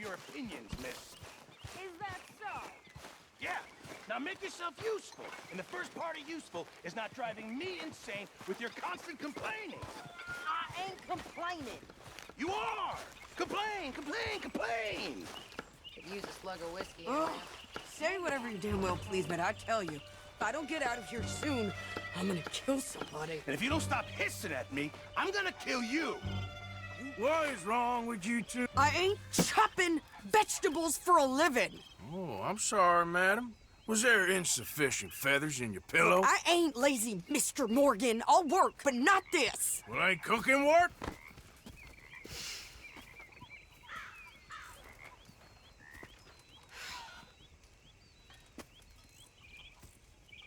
your opinions, miss. Is that so? Yeah. Now make yourself useful. And the first part of useful is not driving me insane with your constant complaining. I ain't complaining. You are! Complain, complain, complain! Could use a slug of whiskey. Say whatever you damn well please, but I tell you, if I don't get out of here soon, I'm gonna kill somebody. And if you don't stop hissing at me, I'm gonna kill you. What is wrong with you two? I ain't chopping vegetables for a living. Oh, I'm sorry, madam. Was there insufficient feathers in your pillow? I ain't lazy, Mr. Morgan. I'll work, but not this. Well, ain't cooking work?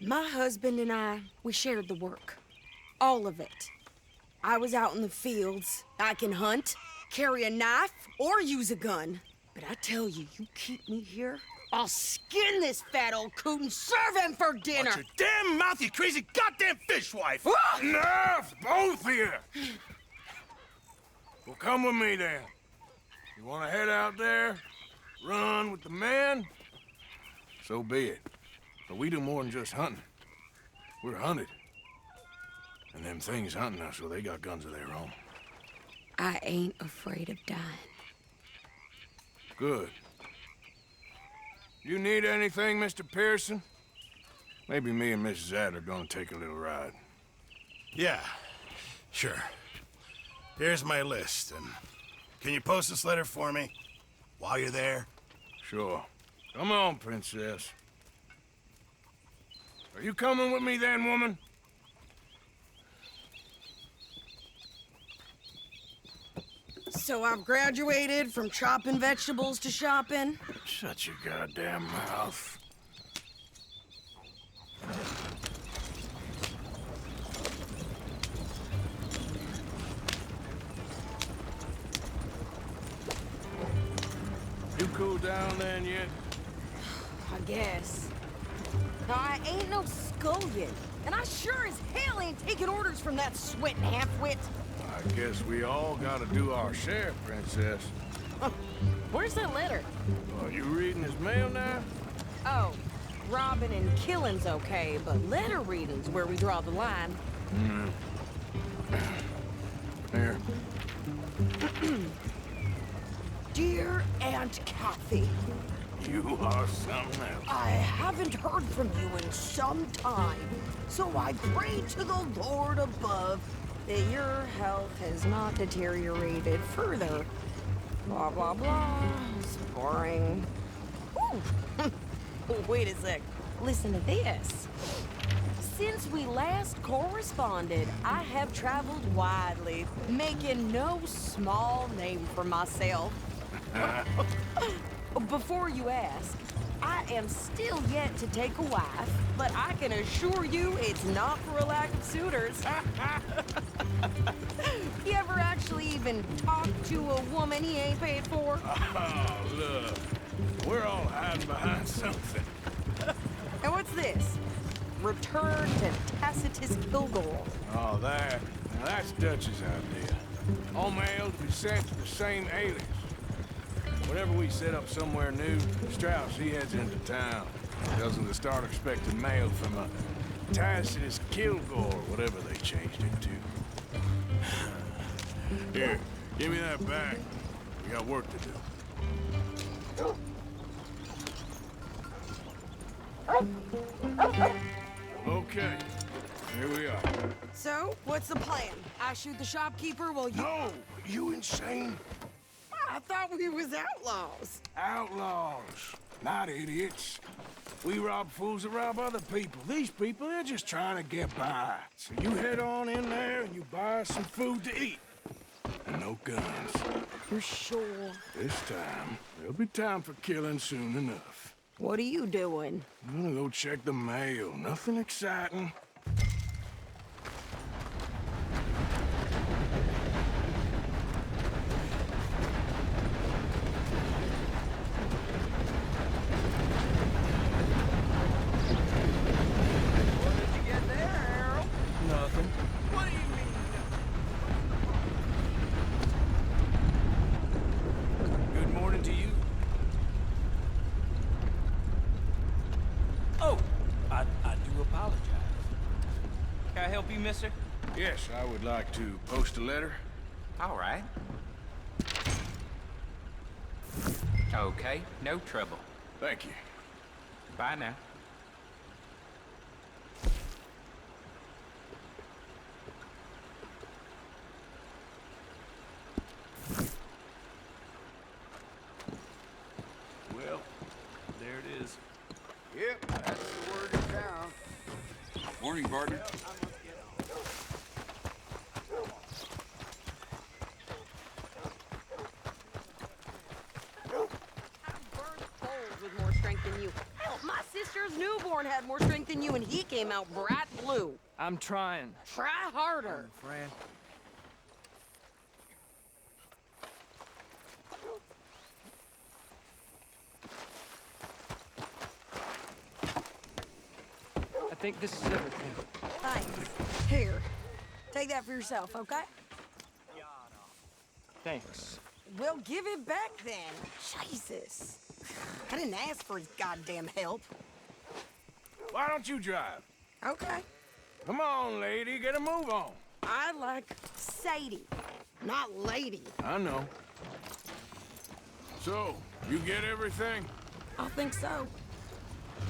My husband and I, we shared the work. All of it. I was out in the fields. I can hunt, carry a knife, or use a gun. But I tell you, you keep me here, I'll skin this fat old coot and serve him for dinner. Watch your damn mouth, you crazy goddamn fishwife! Enough, both of you! Well, come with me then. You want to head out there, run with the men? So be it. But we do more than just hunting. We're hunted. And them things hunting us, so they got guns of their own. I ain't afraid of dying. Good. You need anything, Mr. Pearson? Maybe me and Mrs. Adler are gonna take a little ride. Yeah, sure. Here's my list, and can you post this letter for me while you're there? Sure. Come on, Princess. Are you coming with me then, woman? So I've graduated from chopping vegetables to shopping. Shut your goddamn mouth. You cool down then yet? I guess. Now, I ain't no scullion, and I sure as hell ain't taking orders from that sweating half-wit. I guess we all gotta do our share, Princess. Where's that letter? Are you reading his mail now? Oh, robbing and killing's okay, but letter reading's where we draw the line. Here. Dear Aunt Kathy, You are something else. I haven't heard from you in some time, so I pray to the Lord above that your health has not deteriorated further. Blah, blah, blah. It's boring. Ooh. Wait a sec. Listen to this. Since we last corresponded, I have traveled widely, making no small name for myself. Before you ask, I am still yet to take a wife, but I can assure you it's not for a lack of suitors. You ever actually even talk to a woman he ain't paid for? Oh, look. We're all hiding behind something. And what's this? Return to Tacitus Kilgore. Oh, that. Now that's Dutch's idea. All mail to be sent to the same alias. Whenever we set up somewhere new, Strauss, he heads into town. Tells them to start expecting mail from a Tacitus Kilgore, whatever they changed it to. Here, give me that back. We got work to do. Okay, here we are. So, what's the plan? I shoot the shopkeeper while you... No, you insane? I thought we was outlaws. Outlaws, not idiots. We rob fools that rob other people. These people, they're just trying to get by. So you head on in there and you buy us some food to eat. And no guns. You sure? This time, there'll be time for killing soon enough. What are you doing? I'm gonna go check the mail. Nothing exciting. Nothing. What do you mean? Good morning to you. Oh, I do apologize. Can I help you, mister? Yes, I would like to post a letter. All right. Okay, no trouble. Thank you. Bye now. Well, there it is. Yep, that's the word in town. Morning, partner. With more strength than you. Hell, my sister's newborn had more strength than you, and he came out bright blue. I'm trying. Try harder. Friend. I think this is everything. Thanks. Here. Take that for yourself, okay? Thanks. Well, give it back then. Jesus. I didn't ask for his goddamn help. Why don't you drive? Okay. Come on, lady, get a move on. I like Sadie, not lady. I know. So, you get everything? I think so.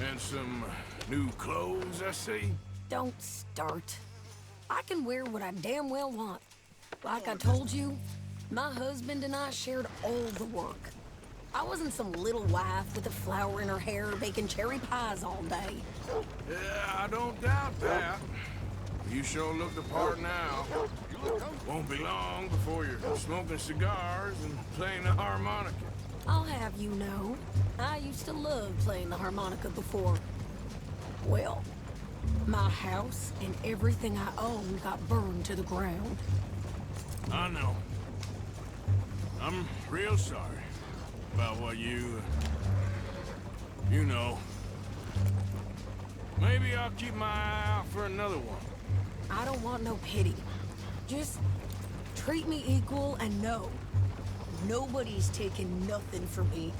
And some new clothes, I see? Don't start. I can wear what I damn well want. Like I told you, my husband and I shared all the work. I wasn't some little wife with a flower in her hair baking cherry pies all day. Yeah, I don't doubt that. You sure look the part now. Won't be long before you're smoking cigars and playing the harmonica. I'll have you know, I used to love playing the harmonica before. Well, my house and everything I own got burned to the ground. I know. I'm real sorry about what you know. Maybe I'll keep my eye out for another one. I don't want no pity. Just treat me equal and know nobody's taking nothing from me.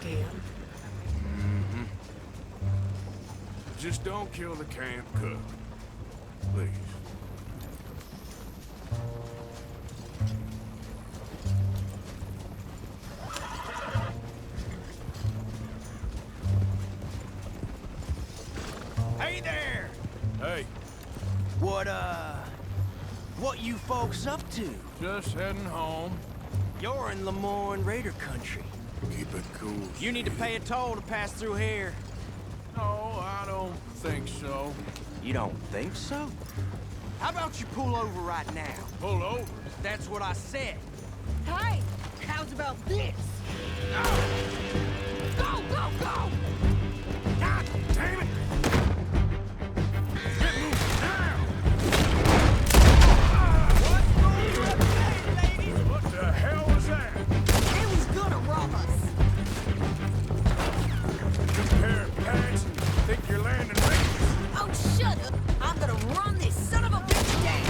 Again. Just don't kill the camp cook. Please. Hey there! Hey, What you folks up to? just heading home. You're in Lemoyne Raider country. Keep it cool. You need to pay a toll to pass through here. No, I don't think so. You don't think so? How about you pull over right now? Pull over. That's what I said. Hey, how's about this? Go, go, go! God damn it! Get moving now! What the hell was that? It was gonna rob us. Pair of pants and think you're landing rings. Oh, shut up. I'm gonna run this son of a bitch down.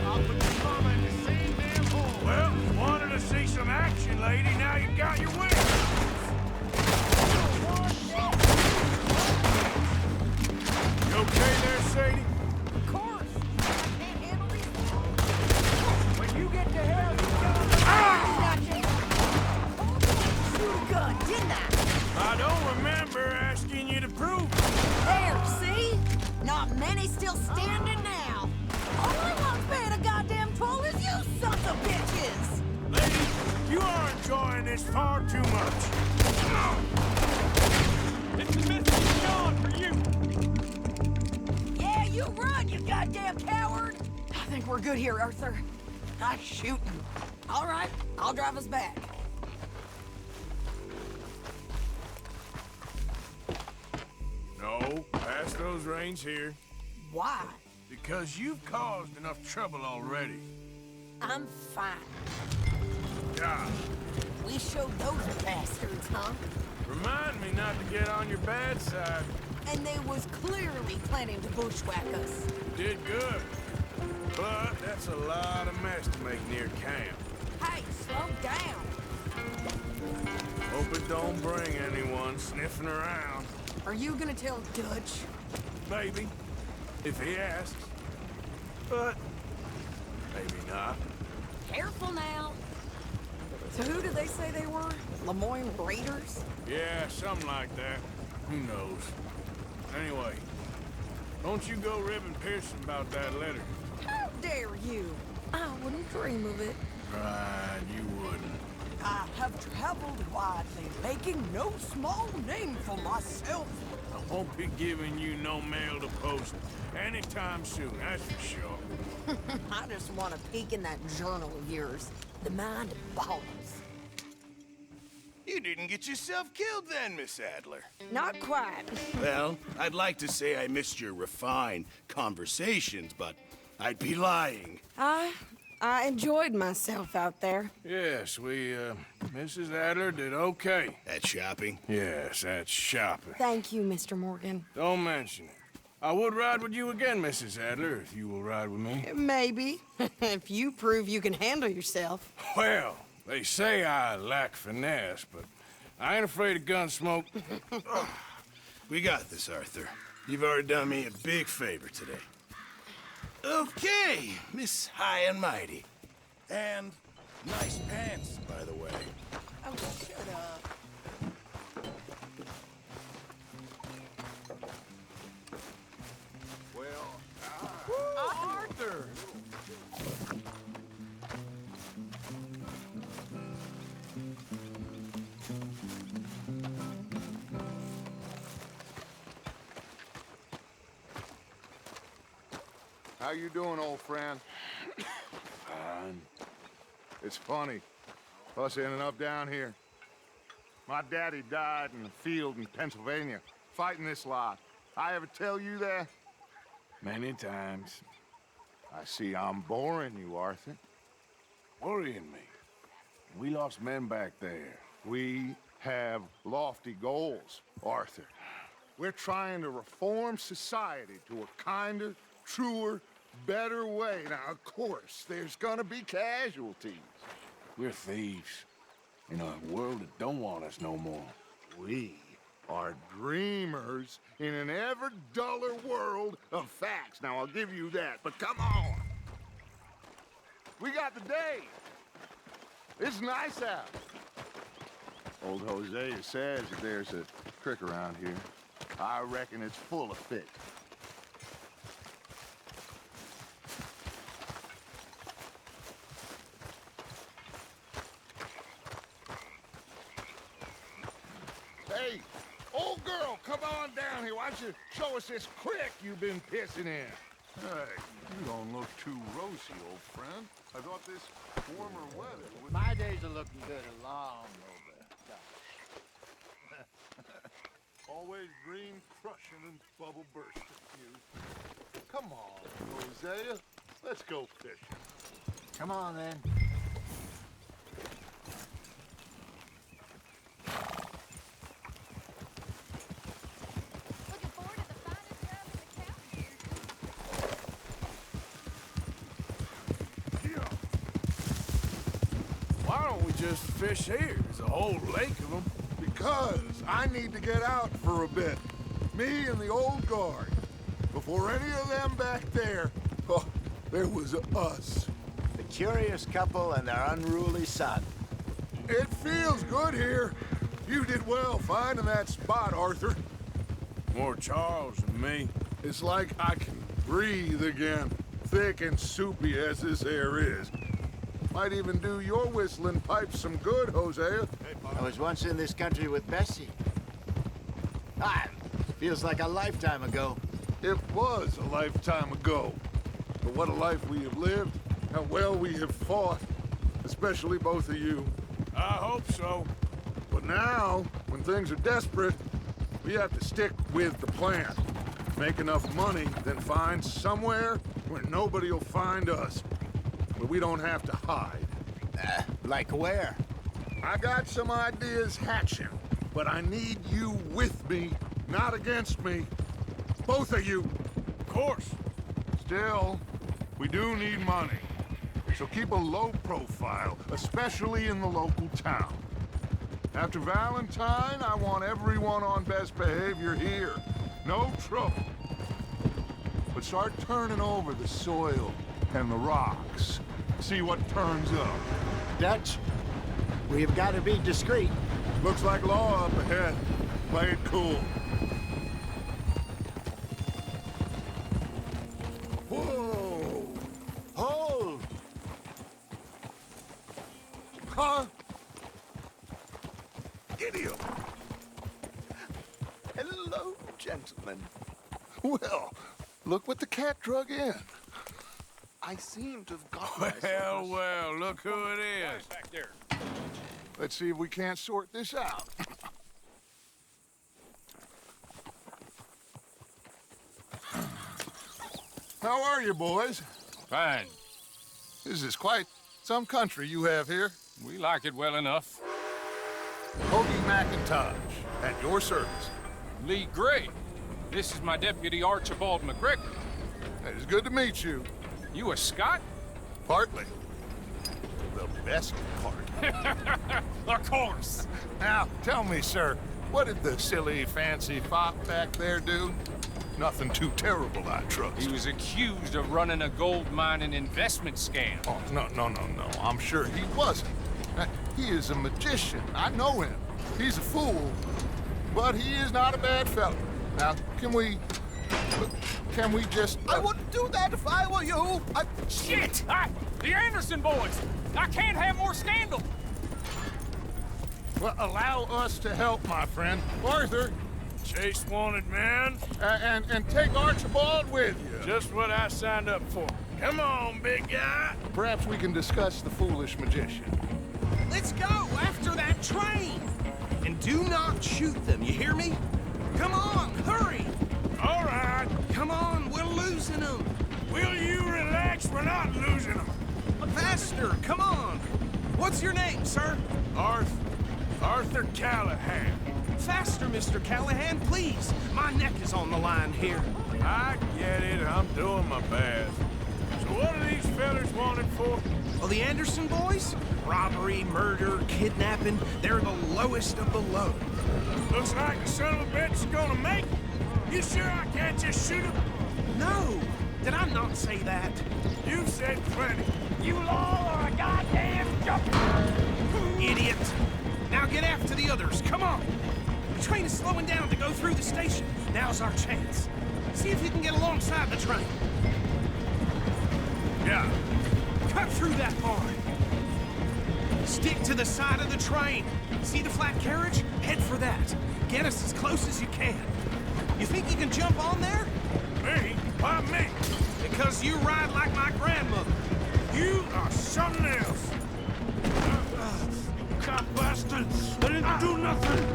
I'll put your mama in the same damn hole. Well, wanted to see some action, lady. Now you got your wish. You okay there, Sadie? Of course. I can't handle these. When you get to hell, you shoot a gun, didn't I? I don't remember asking you to prove it. There, see? Not many still standing now. Only one's paying a goddamn toll is you sons of bitches! Lady, you are enjoying this far too much. It's the Mississippi John for you! Yeah, you run, you goddamn coward! I think we're good here, Arthur. Nice shooting. All right, I'll drive us back. No, pass those reins here. Why? Because you've caused enough trouble already. I'm fine. God, We showed those bastards, huh? remind me not to get on your bad side. And they was clearly planning to bushwhack us. Did good. But that's a lot of mess to make near camp. Hey, slow down. don't bring anyone sniffing around. Are you gonna tell Dutch? Maybe, if he asks. But maybe not. Careful now. So who did they say they were? Lemoyne Raiders? Yeah, something like that. Who knows? Anyway, don't you go ribbing Pearson about that letter. How dare you? I wouldn't dream of it. Right, you wouldn't. I have traveled widely, making no small name for myself. I won't be giving you no mail to post anytime soon, that's for sure. I just want to peek in that journal of yours. The mind boggles. You didn't get yourself killed then, Miss Adler. Not quite. Well, I'd like to say I missed your refined conversations, but I'd be lying. I enjoyed myself out there. Yes, Mrs. Adler did okay. At shopping? Yes, that's shopping. Thank you, Mr. Morgan. Don't mention it. I would ride with you again, Mrs. Adler, if you will ride with me. Maybe. If you prove you can handle yourself. Well, they say I lack finesse, but I ain't afraid of gun smoke. We got this, Arthur. You've already done me a big favor today. Okay, Miss High and Mighty. And nice pants, by the way. Oh, shut up. Arthur! How you doing, old friend? Fine. It's funny, us ending up down here. My daddy died in the field in Pennsylvania, fighting this lot. I ever tell you that? Many times. I see I'm boring you, Arthur. Worrying me. We lost men back there. We have lofty goals, Arthur. We're trying to reform society to a kinder, truer, better way. Now, of course, there's gonna be casualties. We're thieves. In a world that don't want us no more. We are dreamers in an ever duller world of facts. Now, I'll give you that, but come on. We got the day. It's nice out. Old Hosea says that there's a creek around here. I reckon it's full of fish. Hey, old girl, come on down here. Why don't you show us this creek you've been pissing in? Hey, you don't look too rosy, old friend. I thought this warmer weather would... My days are looking good along over. Always green crushing and bubble bursting, you. Come on, Hosea. Let's go fishing. Come on, then. Looking forward to the finest job in the county. Why don't we just fish here? There's a whole lake of them. Because I need to get out for a bit. Me and the old guard. Before any of them back there, oh, there was us. The curious couple and their unruly son. It feels good here. You did well finding that spot, Arthur. More Charles than me. It's like I can breathe again, thick and soupy as this air is. Might even do your whistling pipes some good, Hosea. I was once in this country with Bessie. Ah, feels like a lifetime ago. It was a lifetime ago. But what a life we have lived. How well we have fought. Especially both of you. I hope so. But now, when things are desperate, we have to stick with the plan. Make enough money, then find somewhere where nobody will find us. Where we don't have to hide. Like where? I got some ideas hatching, but I need you with me, not against me. Both of you. Of course. Still, we do need money. So keep a low profile, especially in the local town. After Valentine, I want everyone on best behavior here. No trouble. But start turning over the soil and the rocks. See what turns up. Dutch, we've got to be discreet. Looks like law up ahead. Play it cool. Whoa! Hold! Huh? Idiot! Hello, gentlemen. Well, look what the cat drug in. I seem to have got myself... Well, well, look who it is. Back there. Let's see if we can't sort this out. How are you, boys? Fine. This is quite some country you have here. We like it well enough. Hoagie McIntosh, at your service. Lee Gray. This is my deputy, Archibald McGregor. It is good to meet you. You a Scot? Partly. The best part. Of course. Now, tell me, sir, what did the silly, fancy fop back there do? Nothing too terrible, I trust. He was accused of running a gold mining investment scam. Oh, no. I'm sure he wasn't. He is a magician. I know him. He's a fool, but he is not a bad fellow. Now, can we just... I wouldn't do that if I were you. Shit! The Anderson boys! I can't have more scandal! Well, allow us to help, my friend. Arthur, Chase wanted man. and take Archibald with you. Just what I signed up for. Come on, big guy. Perhaps we can discuss the foolish magician. Let's go after that train. And do not shoot them, you hear me? Come on, hurry. All right. Come on, we're losing them. Will you relax? We're not losing them. Faster, come on. What's your name, sir? Arthur Callahan. Faster, Mr. Callahan, please. My neck is on the line here. I get it. I'm doing my best. So what are these fellas wanted for? Well, the Anderson boys? Robbery, murder, kidnapping. They're the lowest of the low. Looks like the son of a bitch is gonna make it. You sure I can't just shoot him? No. Did I not say that? You said plenty. You law are a goddamn jumper! Idiot. Now get after the others. Come on. The train is slowing down to go through the station. Now's our chance. See if you can get alongside the train. Yeah. Cut through that barn. Stick to the side of the train. See the flat carriage? Head for that. Get us as close as you can. You think you can jump on there? Me? Why me? Because you ride like my grandmother. You are something else. You cop bastard! I didn't do nothing!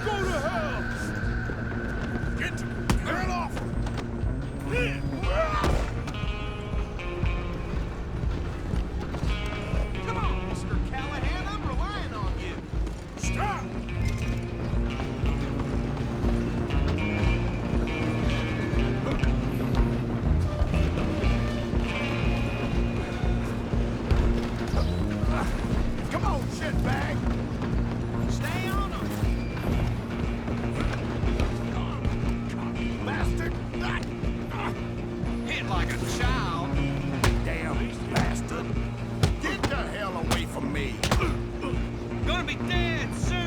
Go to hell! Get the hell off! Come on, Mr. Callahan. I'm relying on you. Stop! Come on, shitbag! Stay on them. Bastard! Hit like a child. Damn bastard! Get the hell away from me! Gonna be dead soon.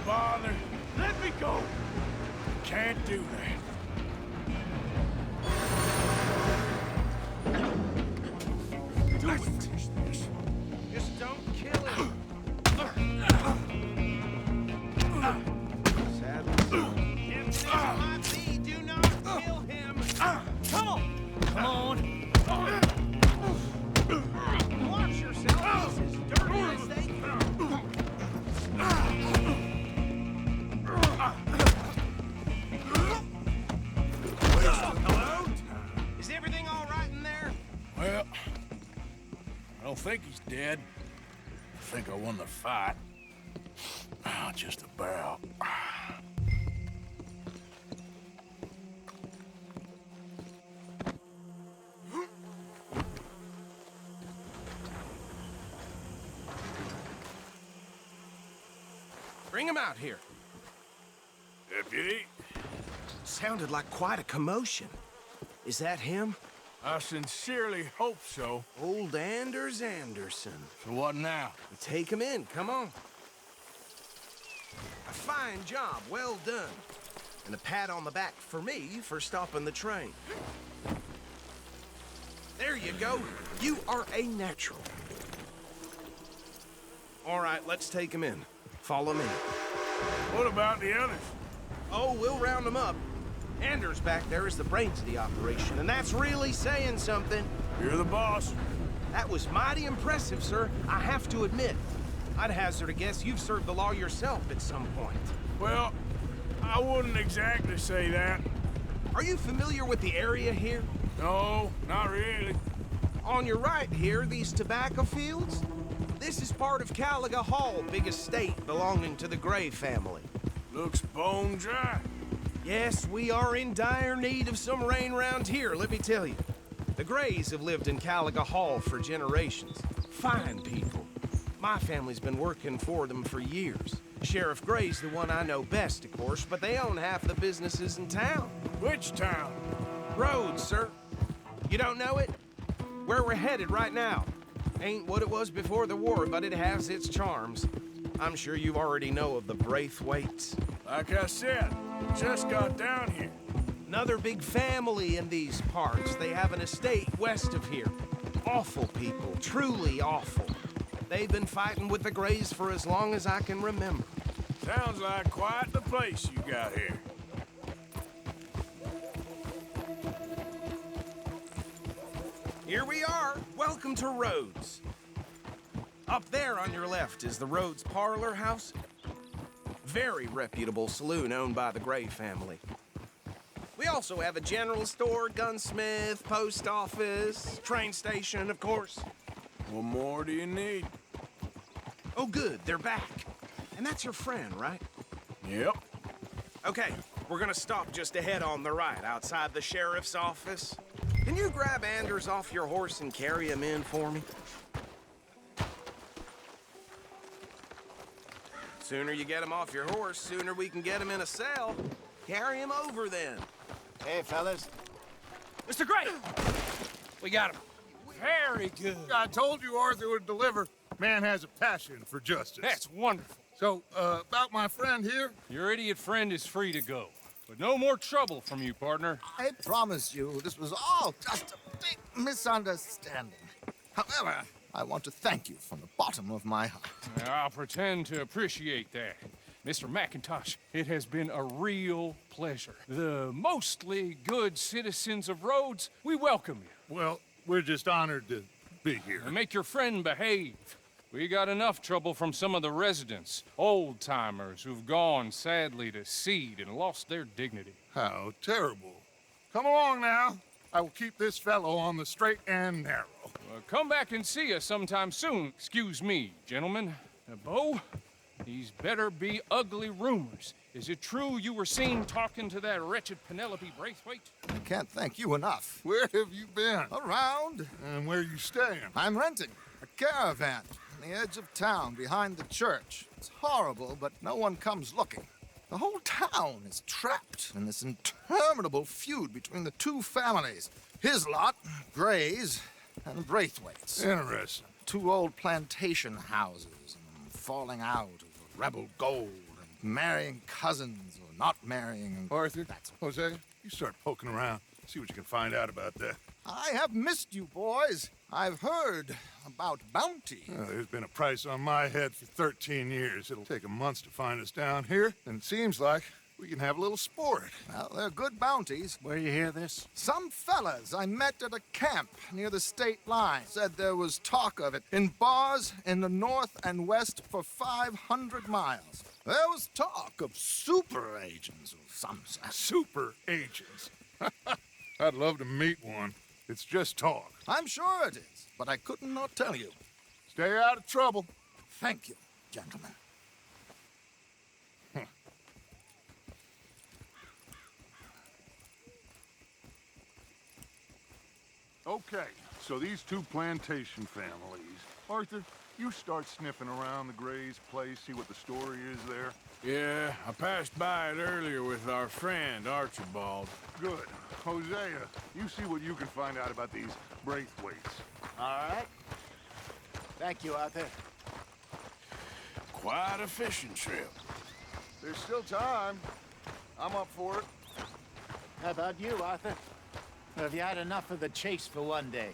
bother. Let me go. Can't do that. Do it. Just don't kill him. If might be, do not kill him. Come on. Come on. Watch yourself. He's as dirty as they come. Hello? Is everything all right in there? Well, I don't think he's dead. I think I won the fight. Oh, just about. Bring him out here. Deputy? Sounded like quite a commotion. Is that him? I sincerely hope so. Old Anders Anderson. So what now? Take him in, come on. A fine job, well done. And a pat on the back for me for stopping the train. There you go. You are a natural. All right, let's take him in. Follow me. What about the others? Oh, we'll round them up. Anders back there is the brains of the operation, and that's really saying something. You're the boss. That was mighty impressive, sir. I have to admit. I'd hazard a guess you've served the law yourself at some point. Well, I wouldn't exactly say that. Are you familiar with the area here? No, not really. On your right here, these tobacco fields? This is part of Caliga Hall, big estate belonging to the Gray family. Looks bone dry. Yes, we are in dire need of some rain round here, let me tell you. The Grays have lived in Caliga Hall for generations. Fine people. My family's been working for them for years. Sheriff Gray's the one I know best, of course, but they own half the businesses in town. Which town? Rhodes, sir. You don't know it? Where we're headed right now. Ain't what it was before the war, but it has its charms. I'm sure you already know of the Braithwaites. Like I said, just got down here. Another big family in these parts. They have an estate west of here. Awful people, truly awful. They've been fighting with the Grays for as long as I can remember. Sounds like quite the place you got here. Here we are. Welcome to Rhodes. Up there on your left is the Rhodes Parlor House. Very reputable saloon owned by the Gray family. We also have a general store, gunsmith, post office, train station, of course. What more do you need? Oh, good, they're back. And that's your friend, right? Yep. Okay, we're gonna stop just ahead on the right, outside the sheriff's office. Can you grab Anders off your horse and carry him in for me? Sooner you get him off your horse, sooner we can get him in a cell. Carry him over then. Hey, fellas. Mr. Gray! We got him. Very good. I told you Arthur would deliver. Man has a passion for justice. That's wonderful. So, about my friend here? Your idiot friend is free to go. But no more trouble from you, partner. I promise you, this was all just a big misunderstanding. However, I want to thank you from the bottom of my heart. I'll pretend to appreciate that. Mr. McIntosh, it has been a real pleasure. The mostly good citizens of Rhodes, we welcome you. Well, we're just honored to be here. And make your friend behave. We got enough trouble from some of the residents, old-timers who've gone, sadly, to seed and lost their dignity. How terrible. Come along now. I will keep this fellow on the straight and narrow. Come back and see us sometime soon. Excuse me, gentlemen. Bo, these better be ugly rumors. Is it true you were seen talking to that wretched Penelope Braithwaite? I can't thank you enough. Where have you been? Around. And where you staying? I'm renting a caravan on the edge of town behind the church. It's horrible, but no one comes looking. The whole town is trapped in this interminable feud between the two families. His lot, Gray's, and the Braithwaites. Interesting. 2 old plantation houses and falling out of rebel gold and marrying cousins or not marrying. Arthur, Jose, you start poking around. See what you can find out about that. I have missed you, boys. I've heard about bounty. There's been a price on my head for 13 years. It'll take 'em months to find us down here, and it seems like we can have a little sport. Well, they're good bounties. Where you hear this? Some fellas I met at a camp near the state line said there was talk of it in bars in the north and west for 500 miles. There was talk of super agents of some sort. Super agents. I'd love to meet one. It's just talk. I'm sure it is, but I couldn't not tell you. Stay out of trouble. Thank you, gentlemen. Okay, so these two plantation families. Arthur, you start sniffing around the Gray's place, see what the story is there. Yeah, I passed by it earlier with our friend, Archibald. Good. Hosea, you see what you can find out about these Braithwaites. All right. Thank you, Arthur. Quite a fishing trip. There's still time. I'm up for it. How about you, Arthur? Or have you had enough of the chase for one day?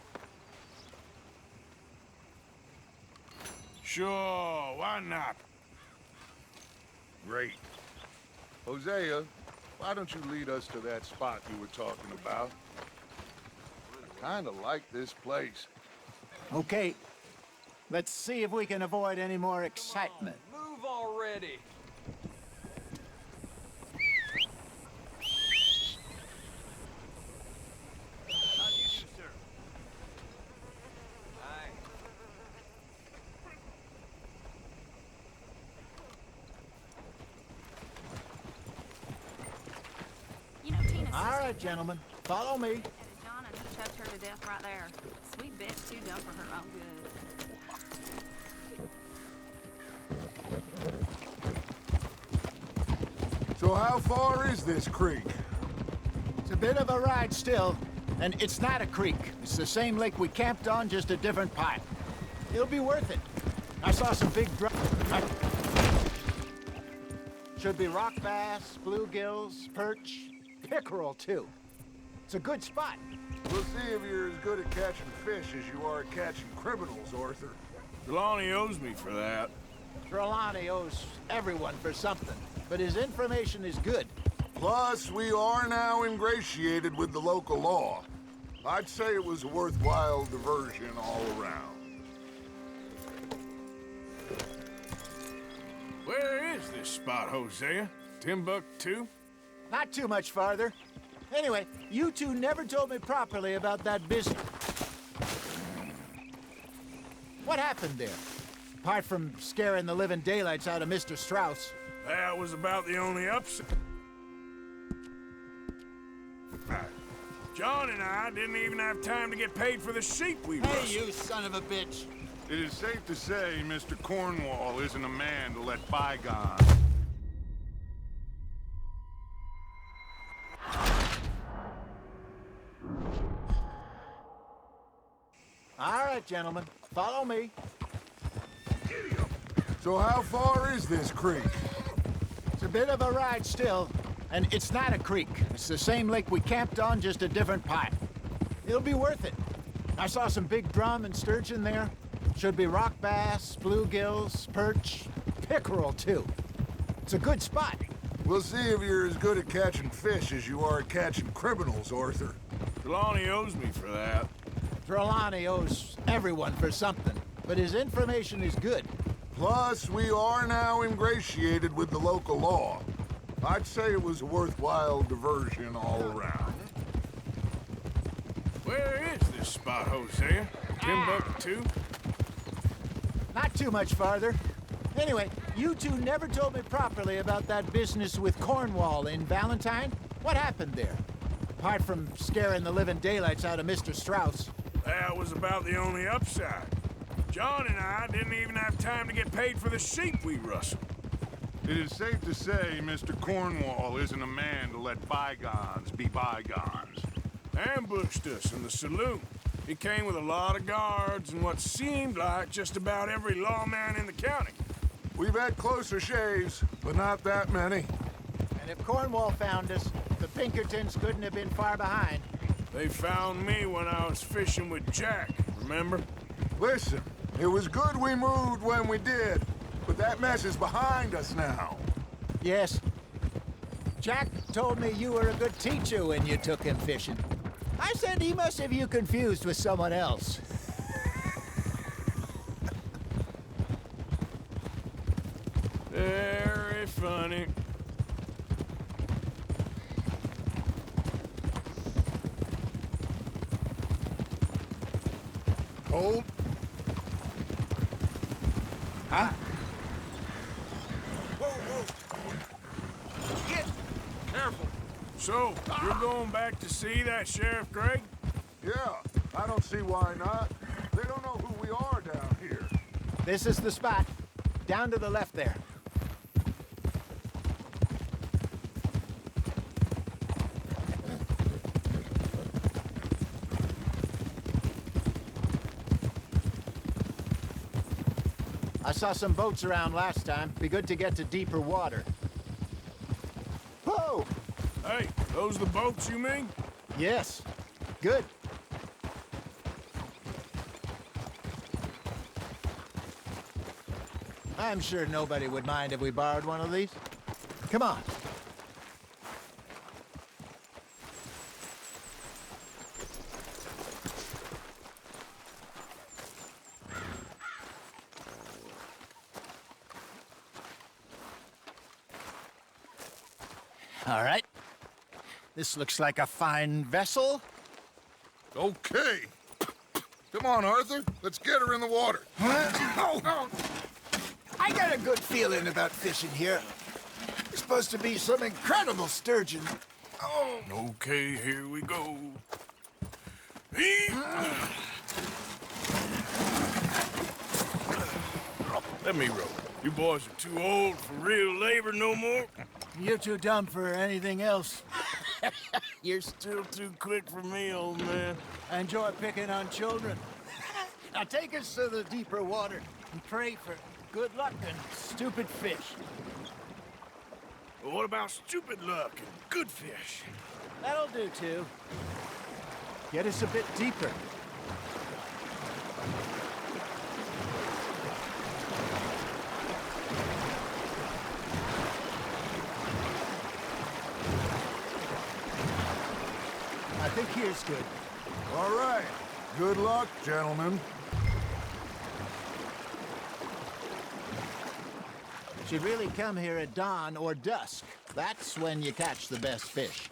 Sure, why not? Great. Hosea, why don't you lead us to that spot you were talking about? I kinda like this place. Okay. Let's see if we can avoid any more excitement. Move already. How do you do, sir? Aye. You know, Tina's All right, gentlemen. Follow me. sister had a John and he choked her to death right there. Sweet bitch, too dumb for her own good. So how far is this creek? It's a bit of a ride still, and it's not a creek. It's the same lake we camped on, just a different part. It'll be worth it. I saw some big should be rock bass, bluegills, perch, pickerel, too. It's a good spot. We'll see if you're as good at catching fish as you are at catching criminals, Arthur. Trelawney owes me for that. Trelawney owes everyone for something, but his information is good. Plus, we are now ingratiated with the local law. I'd say it was a worthwhile diversion all around. Where is this spot, Hosea? Timbuktu? Not too much farther. Anyway, you two never told me properly about that business. What happened there? Apart from scaring the living daylights out of Mr. Strauss. That was about the only upset. John and I didn't even have time to get paid for the sheep we rustled. Hey, you son of a bitch! It is safe to say Mr. Cornwall isn't a man to let bygones. All right, gentlemen, follow me. So how far is this creek? It's a bit of a ride still, and it's not a creek. It's the same lake we camped on, just a different part. It'll be worth it. I saw some big drum and sturgeon there. Should be rock bass, bluegills, perch, pickerel, too. It's a good spot. We'll see if you're as good at catching fish as you are at catching criminals, Arthur. Trelawney owes me for that. Trelawney owes everyone for something, but his information is good. Plus, we are now ingratiated with the local law. I'd say it was a worthwhile diversion all around. Where is this spot, Hosea? Timbuktu? Not too much farther. Anyway, you two never told me properly about that business with Cornwall in Valentine. What happened there? Apart from scaring the living daylights out of Mr. Strauss. That was about the only upside. John and I didn't even have time to get paid for the sheep we rustled. It is safe to say Mr. Cornwall isn't a man to let bygones be bygones. Ambushed us in the saloon. He came with a lot of guards and what seemed like just about every lawman in the county. We've had closer shaves. but not that many. And if Cornwall found us, the Pinkertons couldn't have been far behind. They found me when I was fishing with Jack, remember? Listen, it was good we moved when we did, but that mess is behind us now. Yes. Jack told me you were a good teacher when you took him fishing. I said he must have you confused with someone else. Very funny. Hold. Huh? Careful. So, you're going back to see that Sheriff Gregg? Yeah, I don't see why not. They don't know who we are down here. This is the spot. Down to the left there. I saw some boats around last time. Be good to get to deeper water. Whoa! Hey, those the boats you mean? Yes. Good. I'm sure nobody would mind if we borrowed one of these. Come on. All right. This looks like a fine vessel. Okay. Come on, Arthur. Let's get her in the water. Oh. I got a good feeling about fishing here. There's supposed to be some incredible sturgeon. Oh. Okay, here we go. Let me row. You boys are too old for real labor no more. You're too dumb for anything else. You're still too quick for me, old man. I enjoy picking on children. Now take us to the deeper water and pray for good luck and stupid fish. Well, what about stupid luck and good fish? That'll do, too. Get us a bit deeper. I think here's good. All right. Good luck, gentlemen. Should really come here at dawn or dusk. That's when you catch the best fish.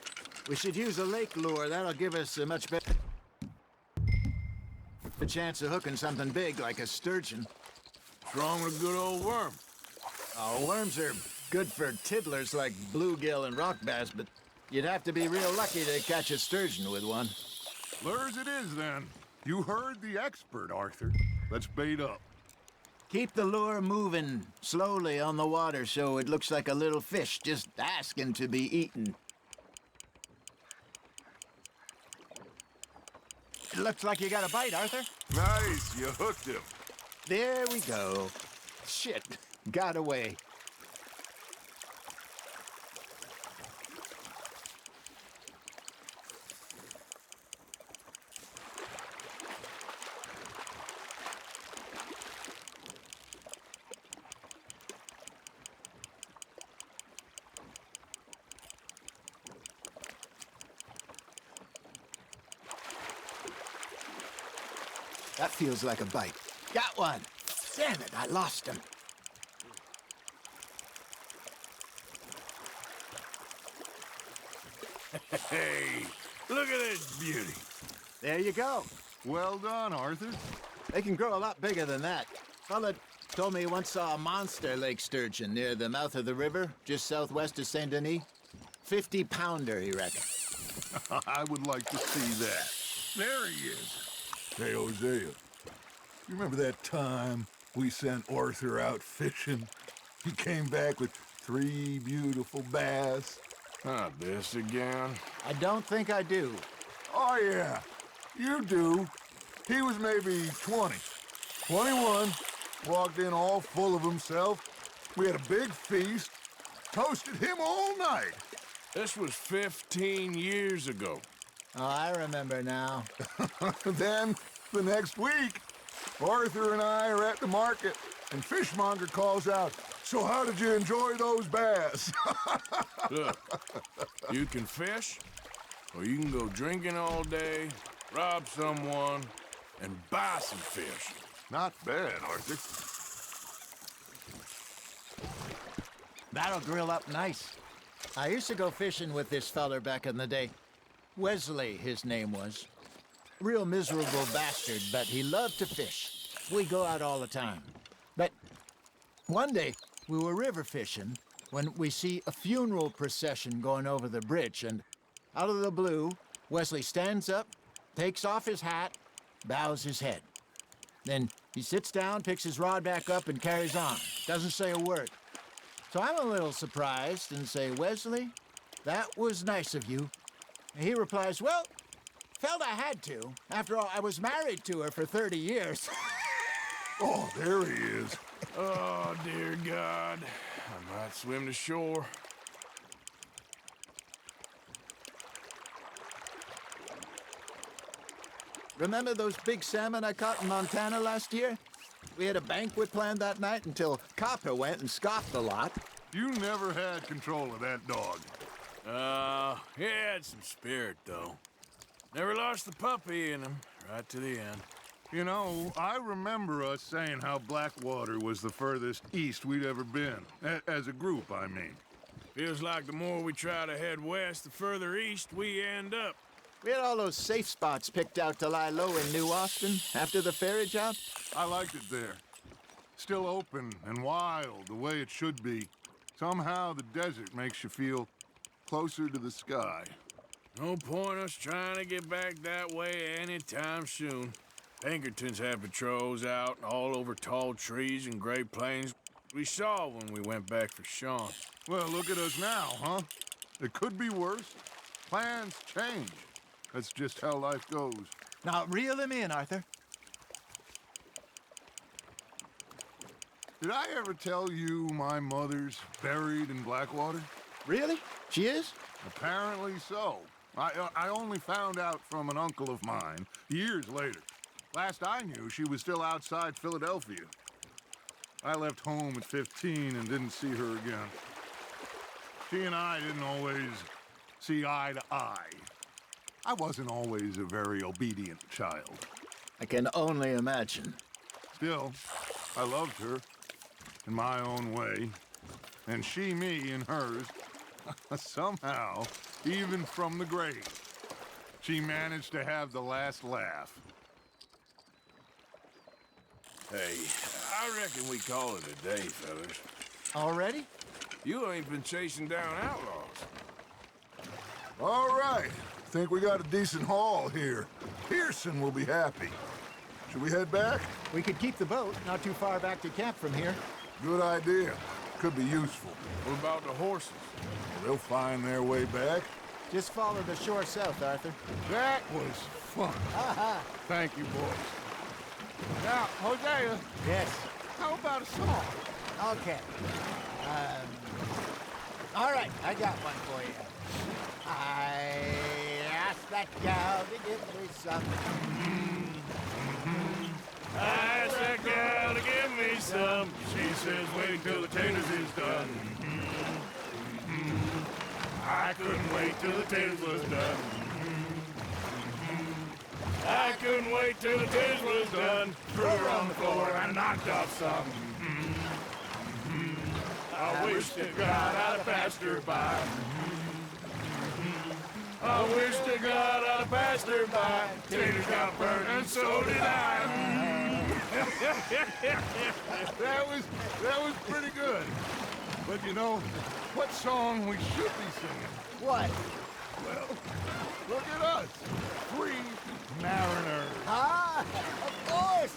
We should use a lake lure. That'll give us a much better chance of hooking something big like a sturgeon. What's wrong with a good old worm? Oh, worms are good for tiddlers like bluegill and rock bass, but you'd have to be real lucky to catch a sturgeon with one. Lures it is, then. You heard the expert, Arthur. Let's bait up. Keep the lure moving slowly on the water so it looks like a little fish just asking to be eaten. It looks like you got a bite, Arthur. Nice, you hooked him. There we go. Shit, got away. That feels like a bite. Got one. Damn it, I lost him. Hey, look at this beauty. There you go. Well done, Arthur. They can grow a lot bigger than that. Fella told me he once saw a monster lake sturgeon near the mouth of the river, just southwest of Saint Denis. 50-pounder, he reckoned. I would like to see that. There he is. Hey, Hosea, you remember that time we sent Arthur out fishing? He came back with 3 beautiful bass. Not this again. I don't think I do. Oh, yeah, you do. He was maybe 20, 21, walked in all full of himself. We had a big feast, Toasted him all night. This was 15 years ago. Oh, I remember now. Then, the next week, Arthur and I are at the market, and Fishmonger calls out, "So how did you enjoy those bass?" Look, you can fish, or you can go drinking all day, rob someone, and buy some fish. Not bad, Arthur. That'll grill up nice. I used to go fishing with this feller back in the day. Wesley, his name was. Real miserable bastard, but he loved to fish. We go out all the time. But one day, we were river fishing when we see a funeral procession going over the bridge, and out of the blue, Wesley stands up, takes off his hat, bows his head. Then he sits down, picks his rod back up, and carries on. Doesn't say a word. So I'm a little surprised and say, "Wesley, that was nice of you." And he replies, "Well, felt I had to. After all, I was married to her for 30 years. Oh, there he is. Oh, dear God. I might swim to shore. Remember those big salmon I caught in Montana last year? We had a banquet planned that night until Copper went and scoffed a lot. You never had control of that dog. He had some spirit, though. Never lost the puppy in him, right to the end. You know, I remember us saying how Blackwater was the furthest east we'd ever been. As a group, I mean. Feels like the more we try to head west, the further east we end up. We had all those safe spots picked out to lie low in New Austin after the ferry job. I liked it there. Still open and wild, the way it should be. Somehow the desert makes you feel closer to the sky. No point us trying to get back that way anytime soon. Pinkertons had patrols out all over tall trees and Great Plains. We saw when we went back for Sean. Well, look at us now, huh? It could be worse. Plans change. That's just how life goes. Now, reel him in, Arthur. Did I ever tell you my mother's buried in Blackwater? Really? She is? Apparently so. I only found out from an uncle of mine years later. Last I knew, she was still outside Philadelphia. I left home at 15 and didn't see her again. She and I didn't always see eye to eye. I wasn't always a very obedient child. I can only imagine. Still, I loved her in my own way, and she me in hers. Somehow, even from the grave, she managed to have the last laugh. Hey, I reckon we call it a day, fellas. Already? You ain't been chasing down outlaws. All right. Think we got a decent haul here. Pearson will be happy. Should we head back? We could keep the boat not too far back to camp from here. Good idea. Could be useful. What about the horses? They'll find their way back. Just follow the shore south, Arthur. That was fun. Thank you, boys. Now, Hosea. Yes. How about a song? Okay. All right, I got one for you. I asked that gal to give me some. I asked that gal to give me some. She says, wait till the taters is done. I couldn't wait till the taters was done. I couldn't wait till the taters was done. Threw her on the floor and knocked off some. I wish to God I'd have passed her by. I wish to God I'd have passed her by. Taters got burned and so did I. That was pretty good. But you know, what song we should be singing? What? Well, look at us. Free mariners. Ah, of course.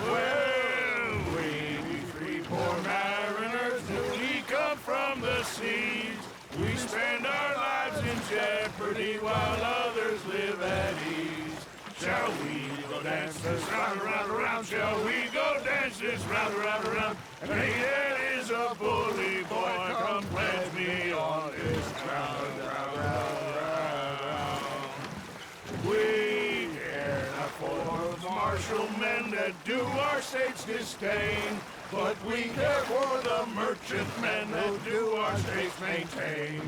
Well, we three poor mariners, we come from the seas. We spend our lives in jeopardy while others live at ease. Shall we go dance this round, around, around? Shall we go dance this round, around, around? And hey, there is a bully boy, come pledge me martial men that do our state's disdain. But we care for the merchantmen that do our states maintain.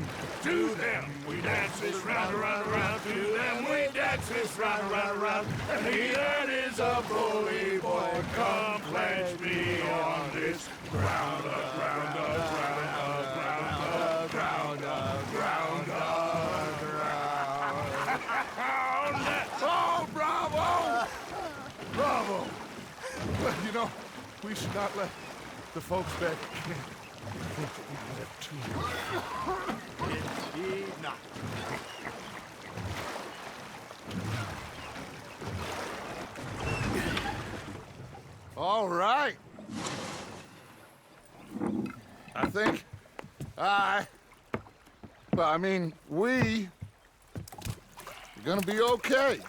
To them we dance this round, around, around. To them we dance this round, around, around. And he that is a bully boy, come pledge me on this ground up, ground up, ground up, ground up, ground up, ground up, ground up. Oh, bravo! Bravo! Well, you know, we should not let the folks back in think that we have too much. Indeed not. All right. I mean, we are gonna be okay.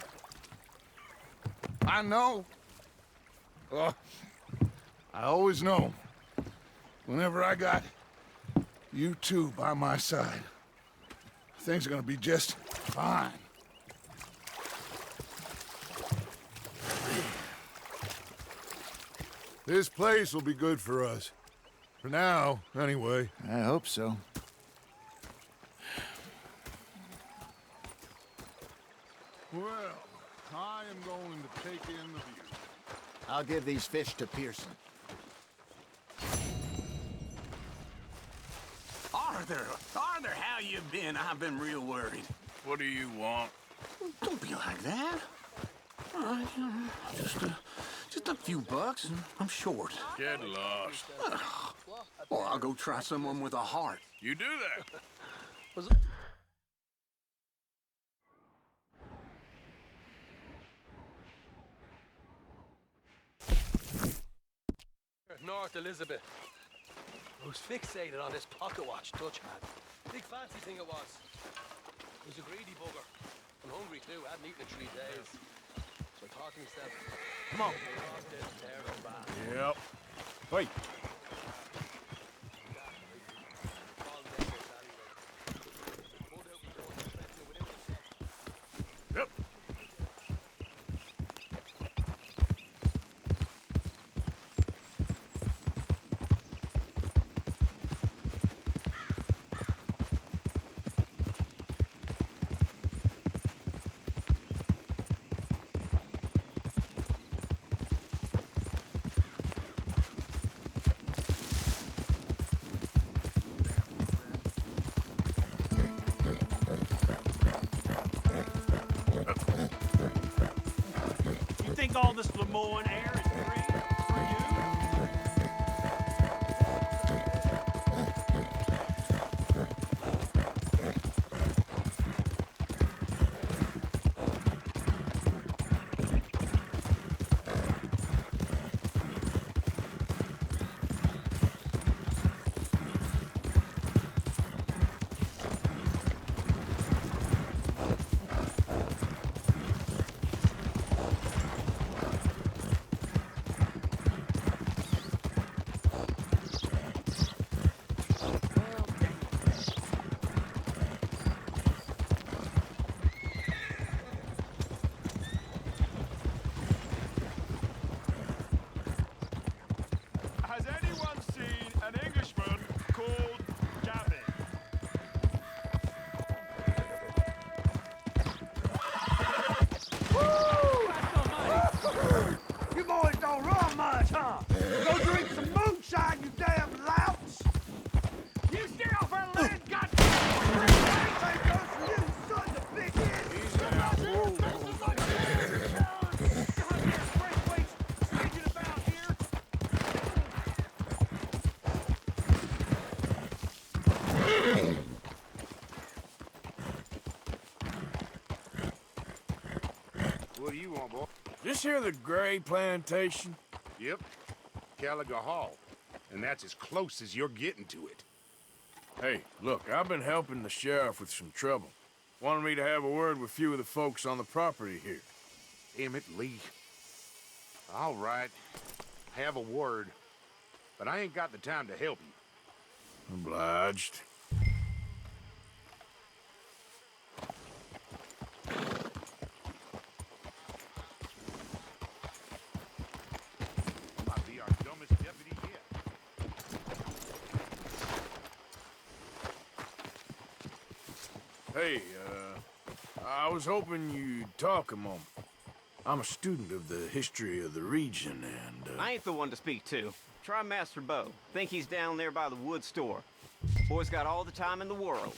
I know. I always know. Whenever I got you two by my side, things are gonna be just fine. This place will be good for us. For now, anyway. I hope so. Well, I am going to take in the view. I'll give these fish to Pearson. Arthur, how you been? I've been real worried. What do you want? Don't be like that. All right, just a few bucks, and I'm short. Get lost. Or I'll go try someone with a heart. You do that. North Elizabeth. I was fixated on this pocket watch Dutch had. Big fancy thing it was. It was a greedy bugger. I'm hungry too. I hadn't eaten in 3 days. So I thought to myself, come on. Yep. Wait. Yep. Think all this Lemoyne air is free for you? Go drink some moonshine, you damn louts! You stay off our land, goddamn! Same goes for you, sons of bitches! What do you want, boy? This here the Gray Plantation? Yep. Caliga Hall. And that's as close as you're getting to it. Hey, look, I've been helping the sheriff with some trouble. Wanted me to have a word with a few of the folks on the property here. Emmett Lee. All right. Have a word. But I ain't got the time to help you. Obliged. Hey, I was hoping you'd talk a moment. I'm a student of the history of the region, and, I ain't the one to speak to. Try Master Bo. Think he's down there by the wood store. Boy's got all the time in the world.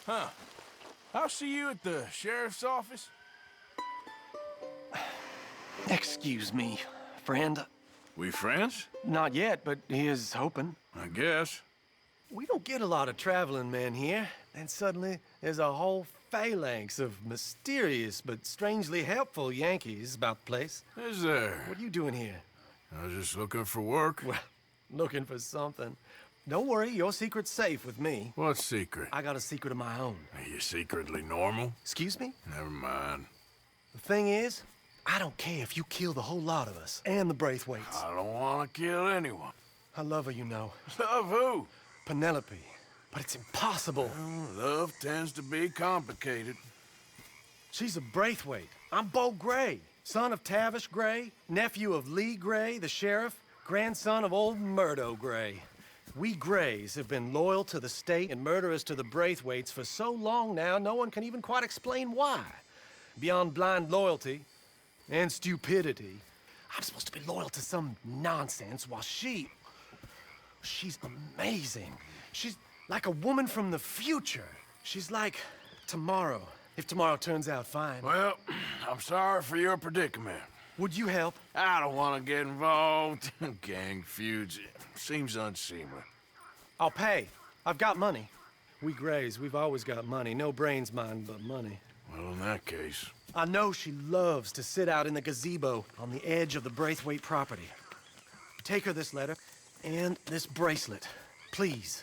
Huh. I'll see you at the sheriff's office. Excuse me, friend. We friends? Not yet, but he is hoping. I guess. We don't get a lot of traveling men here, and suddenly there's a whole phalanx of mysterious but strangely helpful Yankees about the place. Is there? What are you doing here? I was just looking for work. Well, looking for something. Don't worry, your secret's safe with me. What secret? I got a secret of my own. Are you secretly normal? Excuse me? Never mind. The thing is, I don't care if you kill the whole lot of us, and the Braithwaites. I don't want to kill anyone. I love her, you know. Love who? Penelope. But it's impossible. Well, love tends to be complicated. She's a Braithwaite. I'm Bo Gray, son of Tavish Gray, nephew of Lee Gray, the sheriff, grandson of old Murdo Gray. We Grays have been loyal to the state and murderous to the Braithwaites for so long now, no one can even quite explain why. Beyond blind loyalty and stupidity, I'm supposed to be loyal to some nonsense while she's amazing. She's like a woman from the future. She's like tomorrow, if tomorrow turns out fine. Well, I'm sorry for your predicament. Would you help? I don't want to get involved. Gang feuds. Seems unseemly. I'll pay. I've got money. We Grays, we've always got money. No brains, mind, but money. Well, in that case... I know she loves to sit out in the gazebo on the edge of the Braithwaite property. Take her this letter and this bracelet, please.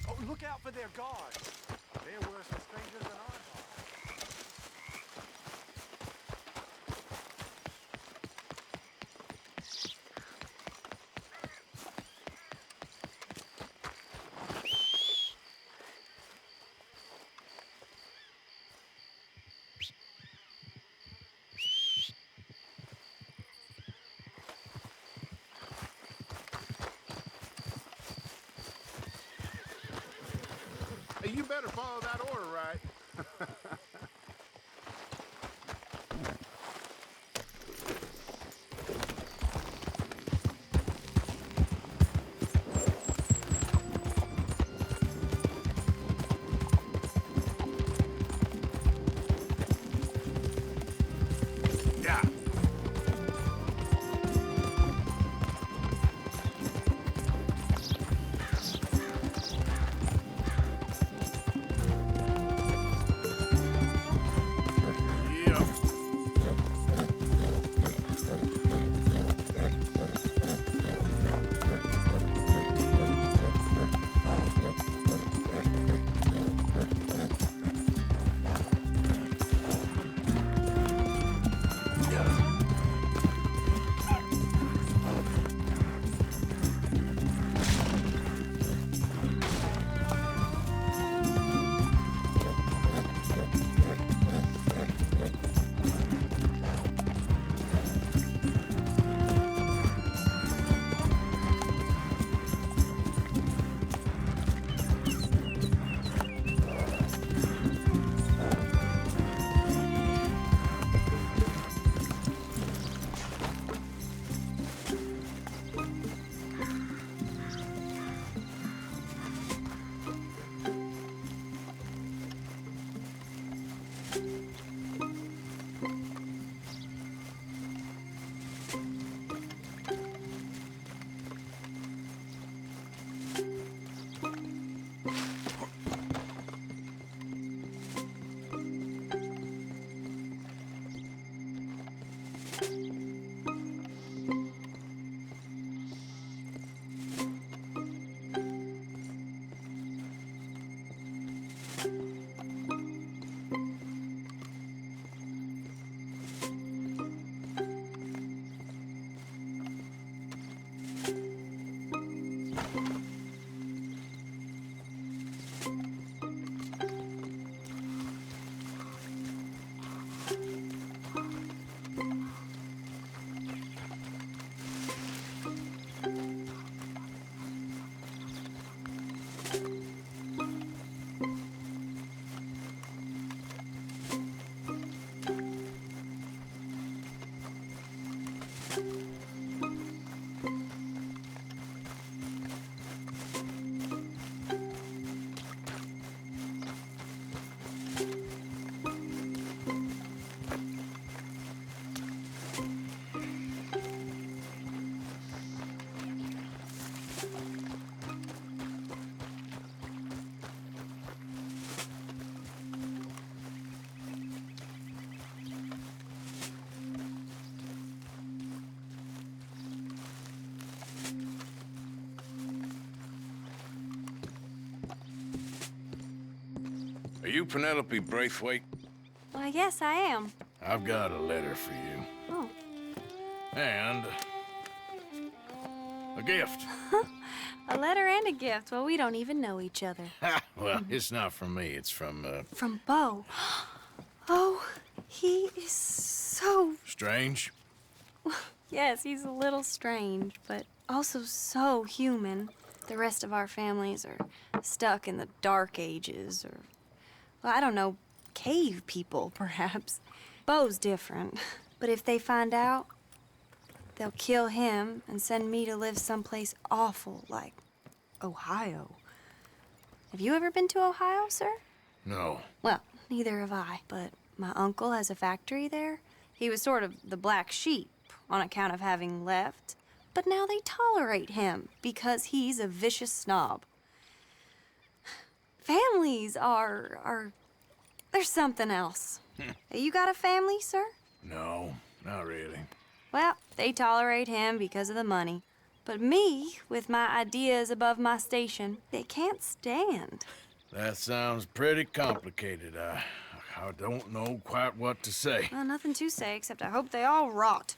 Oh, look out for their guards. They're worse for strangers than I. Hey, you better follow that order, right? Are you Penelope Braithwaite? Why, yes, I am. I've got a letter for you. Oh. And a gift. A letter and a gift. Well, we don't even know each other. Well, it's not from me. It's from, From Bo. Oh, he is so... Strange? Yes, he's a little strange, but also so human. The rest of our families are stuck in the Dark Ages, or, well, I don't know, cave people, perhaps. Bo's different, but if they find out, they'll kill him and send me to live someplace awful like Ohio. Have you ever been to Ohio, sir? No. Well, neither have I, but my uncle has a factory there. He was sort of the black sheep on account of having left, but now they tolerate him because he's a vicious snob. Families are there's something else. You got a family, sir? No, not really. Well, they tolerate him because of the money. But me, with my ideas above my station, they can't stand. That sounds pretty complicated. I don't know quite what to say. Well, nothing to say, except I hope they all rot.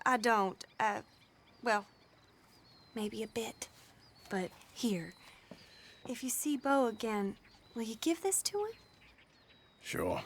I don't, well, maybe a bit. But here, if you see Bo again, will you give this to him? Sure.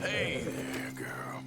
Hey there, girl.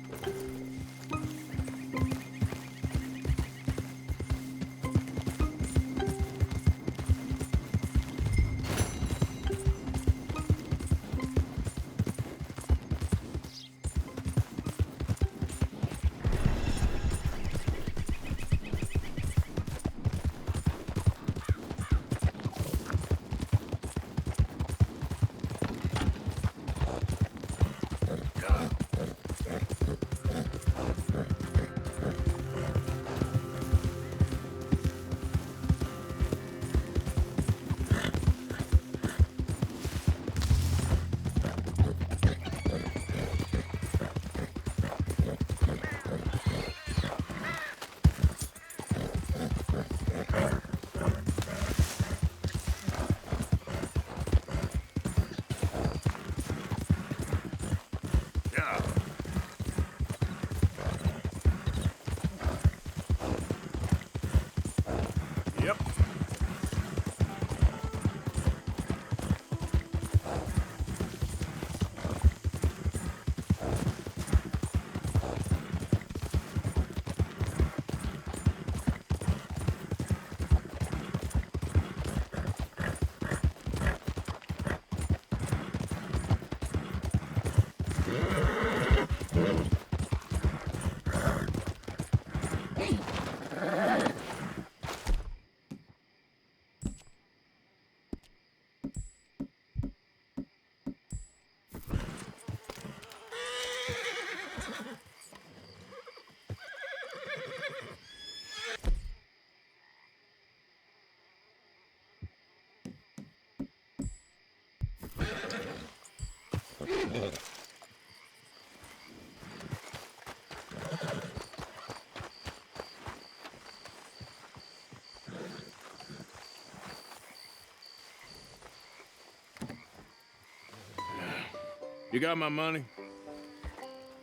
You got my money?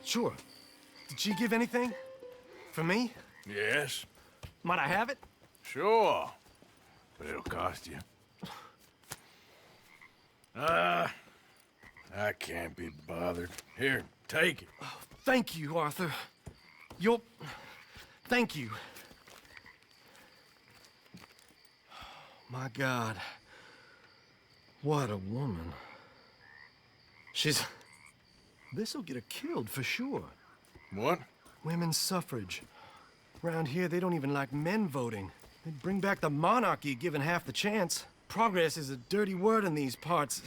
Sure. Did she give anything? For me? Yes. Might I have it? Sure. But it'll cost you. I can't be bothered. Here, take it. Oh, thank you, Arthur. Thank you. My God. What a woman. This'll get her killed for sure. What? Women's suffrage. Around here, they don't even like men voting. They'd bring back the monarchy given half the chance. Progress is a dirty word in these parts.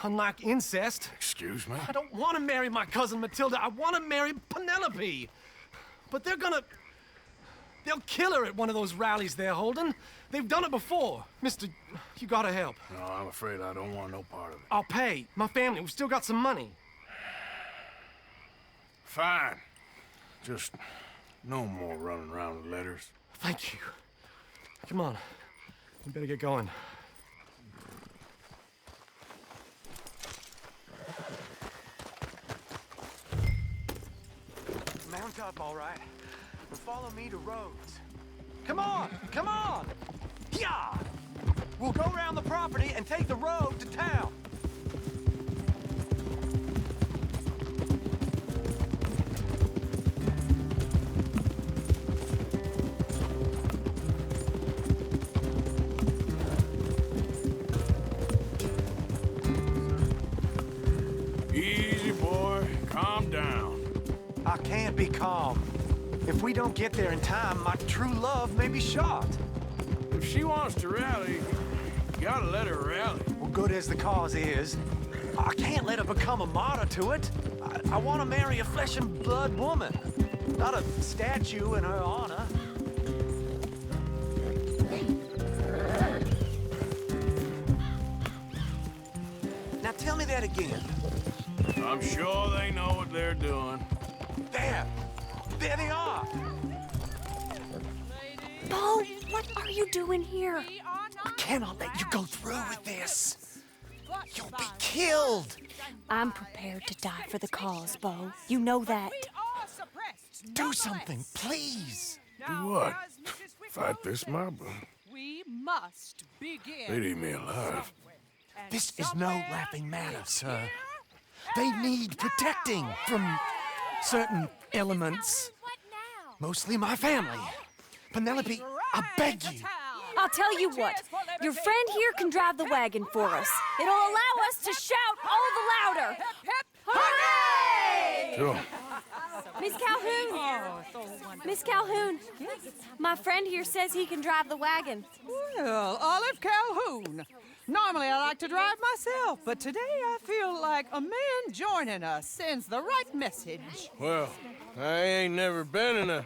Unlike incest. Excuse me? I don't want to marry my cousin Matilda. I want to marry Penelope. But they'll kill her at one of those rallies they're holding. They've done it before. Mister, you gotta help. No, I'm afraid I don't want no part of it. I'll pay. My family, we've still got some money. Fine. Just no more running around with letters. Thank you. Come on. We better get going. Mount up, all right. Follow me to Rhodes. Come on! Come on! Yeah! We'll go around the property and take the road to town. Easy, boy. Calm down. I can't be calm. If we don't get there in time, my true love may be shot. If she wants to rally, you gotta let her rally. Well, good as the cause is, I can't let her become a martyr to it. I want to marry a flesh and blood woman, not a statue in her honor. Now tell me that again. I'm sure they know what they're doing. There! There they are! Bo, what are you doing here? I cannot let you go through with this. You'll be killed. I'm prepared to die for the cause, Bo. You know that. Do something, please. Do what? Fight this mob? We must begin. They'd eat me alive. This is no laughing matter, sir. They need protecting from certain elements. Mostly my family. Penelope, I beg you. I'll tell you what. Your friend here can drive the wagon for us. It'll allow us to shout all the louder. Hooray! Sure. Miss Calhoun! Miss Calhoun, my friend here says he can drive the wagon. Well, Olive Calhoun. Normally I like to drive myself, but today I feel like a man joining us sends the right message. Well, I ain't never been in a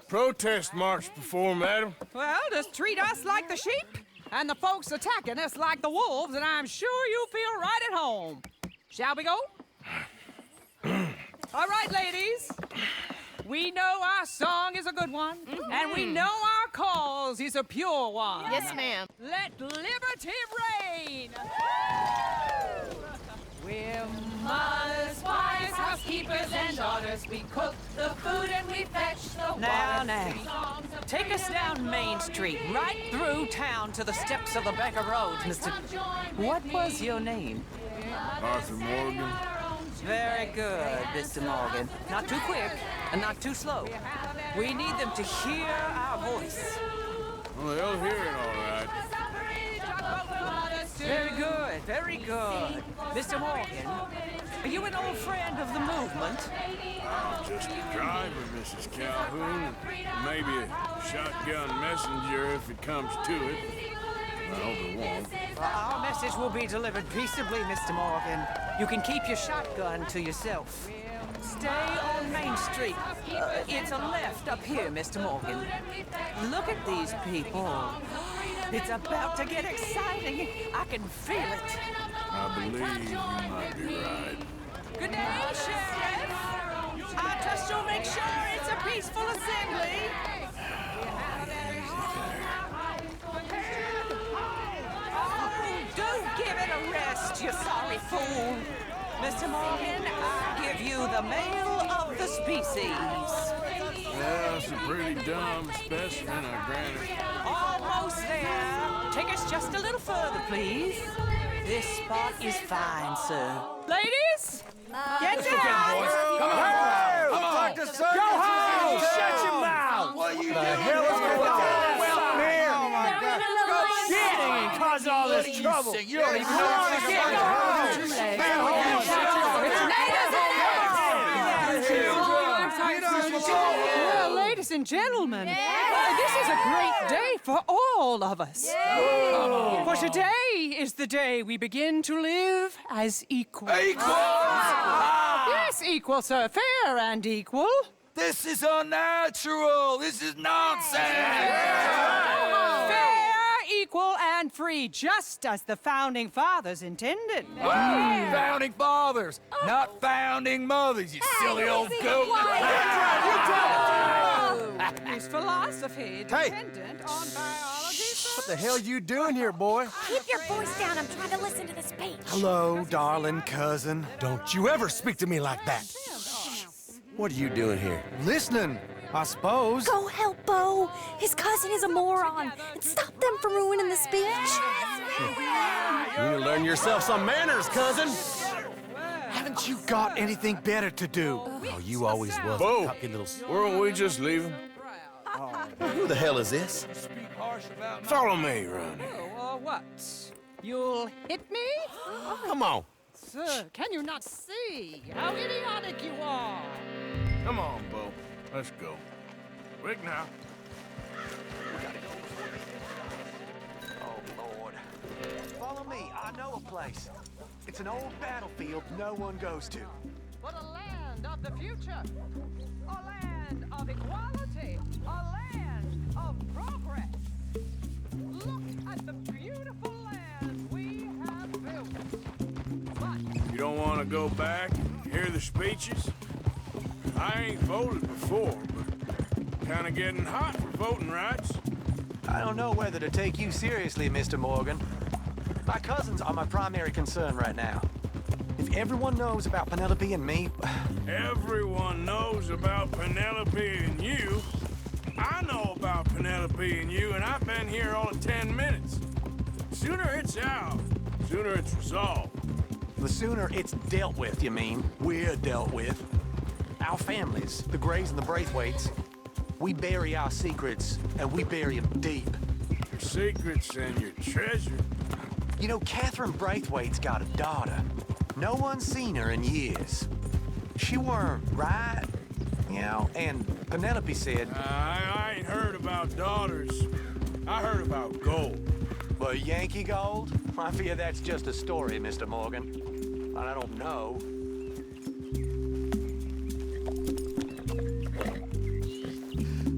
protest march before, madam. Well, just treat us like the sheep, and the folks attacking us like the wolves, and I'm sure you'll feel right at home. Shall we go? All right, ladies. We know our song is a good one, and we know our cause is a pure one. Yes, ma'am. Let liberty reign! We're mothers, wives, housekeepers, and daughters. We cook the food and we fetch the water. Now, take us down Main Street, right through town to the steps of the Becker Road, Mr. What was your name? Arthur Morgan. Very good, Mr. Morgan. Not too quick and not too slow. We need them to hear our voice. Well, they'll hear it all right. Very good, very good. Mr. Morgan, are you an old friend of the movement? I'm just a driver, Mrs. Calhoun. And maybe a shotgun messenger if it comes to it. I hope it won't. Well, our message will be delivered peaceably, Mr. Morgan. You can keep your shotgun to yourself. Stay on Main Street. It's a left up here, Mr. Morgan. Look at these people. It's about to get exciting. I can feel it. I believe you might be right. Good day, Sheriff. I trust you'll make sure it's a peaceful assembly. Oh, do give it a rest, you sorry fool. Mr. Morgan, I give you the male of the species. Yeah, it's a pretty dumb specimen, I grant it. Almost there. Take us just a little further, please. This spot is fine, sir. Ladies, get down! Come on! Come on! Go home! Shut your mouth! What you doing? The hell is going on? Well, here! Oh my God! Go shitting and causing all this trouble! You don't even know what to get! Go home! Well, ladies and gentlemen, this is a great day for all of us. For today is the day we begin to live as equals. Equals? Yes, equal, sir. Fair and equal. This is unnatural! This is nonsense! Fair, equal, and free, just as the Founding Fathers intended. Founding fathers, not founding mothers, you silly old goat! His philosophy dependent on biology. What the hell you doing here, boy? Keep your voice down. I'm trying to listen to the speech. Hello, darling cousin. Don't you ever speak to me like that. What are you doing here? Listening, I suppose. Go help Bo. His cousin is a moron. And stop them from ruining the speech. You need to learn yourself some manners, cousin. Haven't you got anything better to do? Oh, you always was Bo, a cocky little... weren't we just leaving? Who the hell is this? Follow me, Ronnie. What? You'll hit me? Come on. Sir, can you not see how idiotic you are? Come on, Bo. Let's go. Quick now. Oh, Lord. Follow me. I know a place. It's an old battlefield no one goes to. But a land of the future. A land of equality. A land of progress. Look at the beautiful land we have built. But You don't want to go back and hear the speeches? I ain't voted before, but kind of getting hot for voting rights. I don't know whether to take you seriously, Mr. Morgan. My cousins are my primary concern right now. If everyone knows about Penelope and me... Everyone knows about Penelope and you. I know about Penelope and you, and I've been here all of 10 minutes. Sooner it's out, sooner it's resolved. The sooner it's dealt with, you mean? We're dealt with. Our families, the Grays and the Braithwaites, we bury our secrets, and we bury them deep. Your secrets and your treasure. You know, Catherine Braithwaite's got a daughter. No one's seen her in years. She weren't right, you know, and Penelope said... I ain't heard about daughters. I heard about gold. But Yankee gold? I fear that's just a story, Mr. Morgan. And I don't know.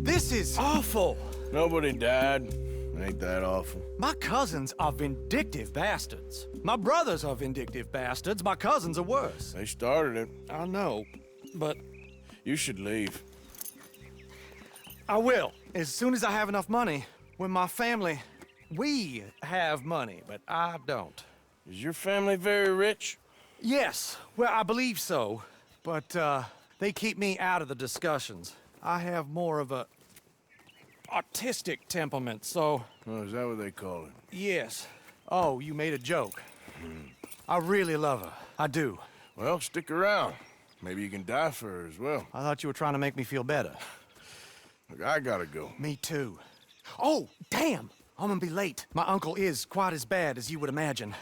This is awful. Nobody died. Ain't that awful? My cousins are vindictive bastards. My brothers are vindictive bastards. My cousins are worse. They started it. I know, but... You should leave. I will, as soon as I have enough money. When my family... We have money, but I don't. Is your family very rich? Yes, well, I believe so. But, they keep me out of the discussions. I have more of a... artistic temperament, so... Oh, is that what they call it? Yes. Oh, you made a joke. I really love her. I do. Well, stick around. Maybe you can die for her as well. I thought you were trying to make me feel better. Look, I gotta go. Me too. Oh, damn! I'm gonna be late. My uncle is quite as bad as you would imagine.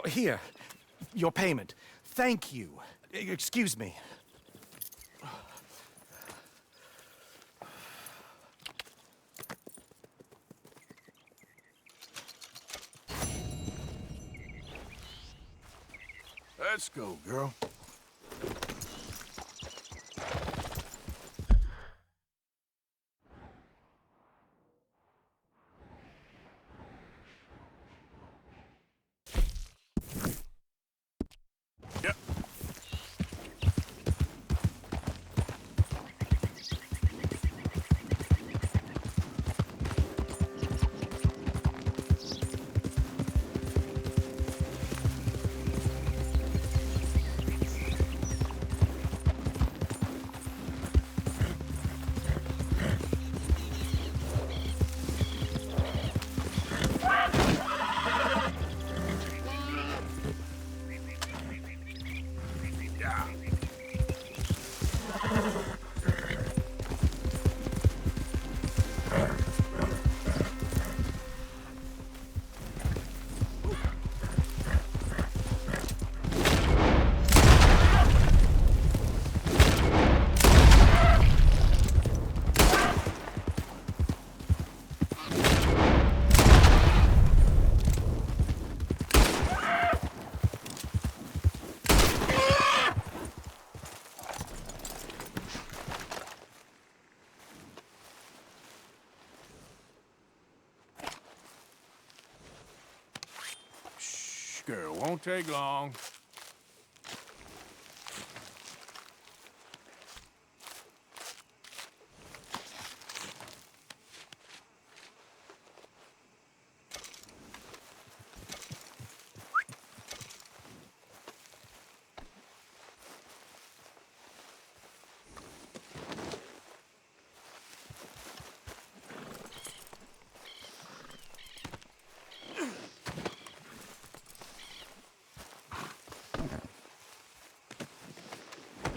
Here, your payment. Thank you. Excuse me. Let's go, girl. girl. Won't take long.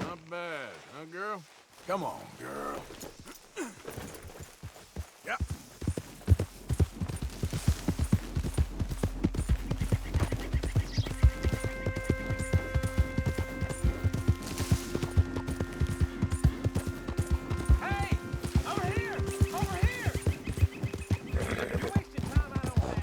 Not bad, huh, girl? Come on, girl. Yeah. Hey! Over here! Over here! You're wasting time I don't have.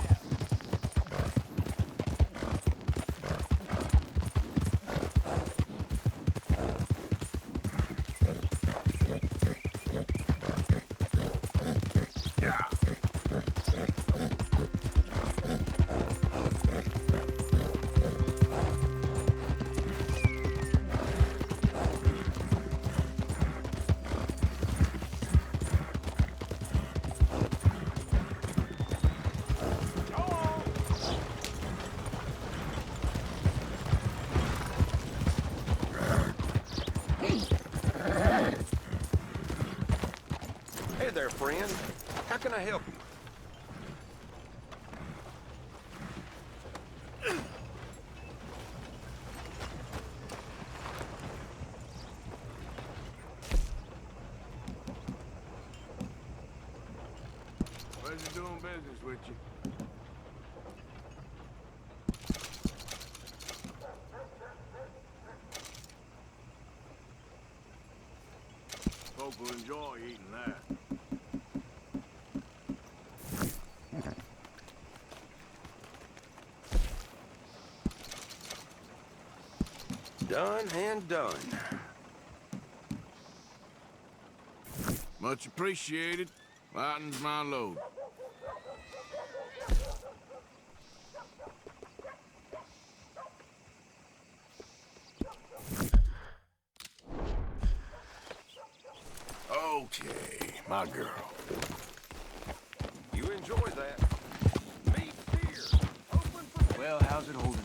Hey there, friend. How can I help you? Pleasure doing business with you. Folk will enjoy eating that. Done and done. Much appreciated. Lightens my load. Okay, my girl. You enjoy that. Meat beer. Open for... Well, how's it holding?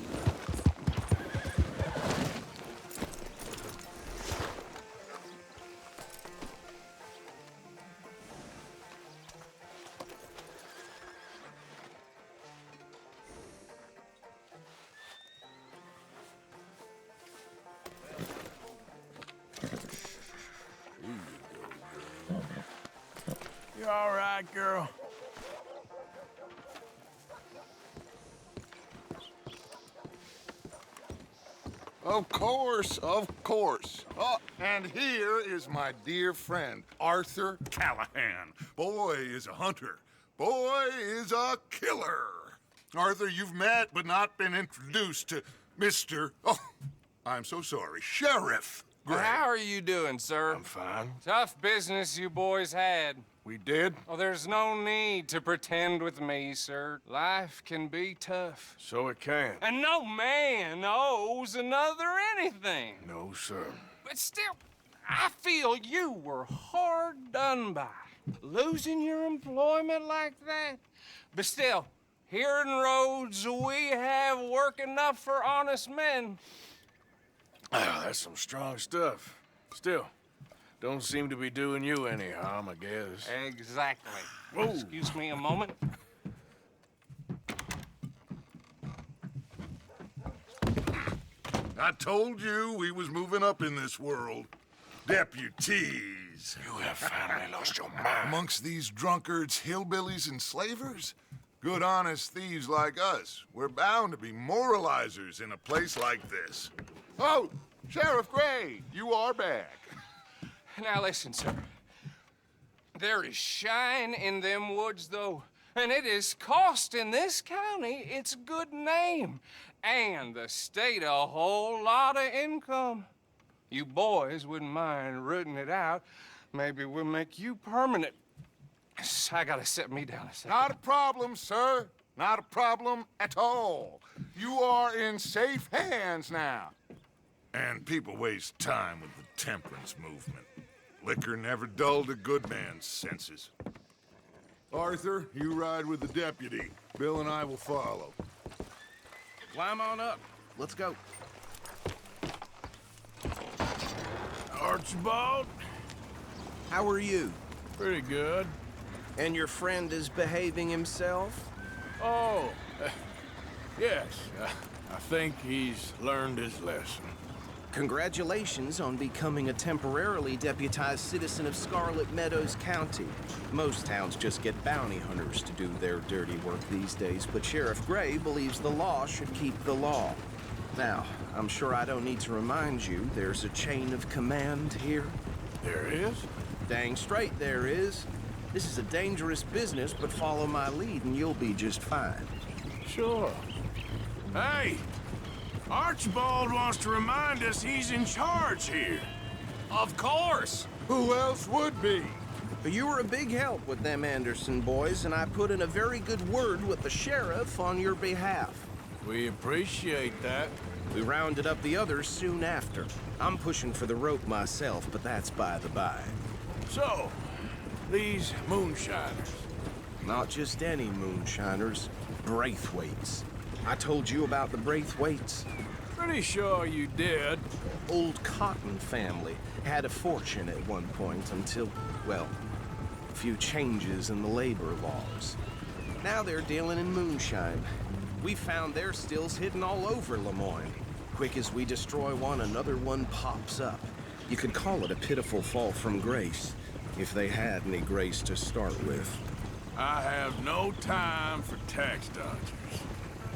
You all right, girl? Of course, of course. Oh, and here is my dear friend, Arthur Callahan. Boy is a hunter. Boy is a killer. Arthur, you've met but not been introduced to Mr. Oh, I'm so sorry, Sheriff Gray. How are you doing, sir? I'm fine. Tough business you boys had. We did? Oh, there's no need to pretend with me, sir. Life can be tough. So it can. And no man owes another anything. No, sir. But still, I feel you were hard done by. Losing your employment like that. But still, here in Rhodes, we have work enough for honest men. Ah, that's some strong stuff. Still, don't seem to be doing you any harm, I guess. Exactly. Whoa. Excuse me a moment. I told you we was moving up in this world. Deputies. You have finally lost your mind. Amongst these drunkards, hillbillies, and slavers? Good, honest thieves like us. We're bound to be moralizers in a place like this. Oh, Sheriff Gray, you are back. Now listen, sir. There is shine in them woods, though, and it is costing this county its good name and the state a whole lot of income. You boys wouldn't mind rooting it out. Maybe we'll make you permanent. I gotta sit me down a second. Not a problem, sir. Not a problem at all. You are in safe hands now. And people waste time with the temperance movement. Liquor never dulled a good man's senses. Arthur, you ride with the deputy. Bill and I will follow. Climb on up. Let's go. Archibald? How are you? Pretty good. And your friend is behaving himself? Oh, yes. I think he's learned his lesson. Congratulations on becoming a temporarily deputized citizen of Scarlet Meadows County. Most towns just get bounty hunters to do their dirty work these days, but Sheriff Gray believes the law should keep the law. Now, I'm sure I don't need to remind you, there's a chain of command here. There is? Dang straight there is. This is a dangerous business, but follow my lead and you'll be just fine. Sure. Hey! Archibald wants to remind us he's in charge here. Of course! Who else would be? But you were a big help with them Anderson boys, and I put in a very good word with the sheriff on your behalf. We appreciate that. We rounded up the others soon after. I'm pushing for the rope myself, but that's by the by. So, these moonshiners. Not just any moonshiners, Braithwaites. I told you about the Braithwaites. Pretty sure you did. Old Cotton family had a fortune at one point until, well, a few changes in the labor laws. Now they're dealing in moonshine. We found their stills hidden all over Lemoyne. Quick as we destroy one, another one pops up. You could call it a pitiful fall from grace, if they had any grace to start with. I have no time for tax dodgers.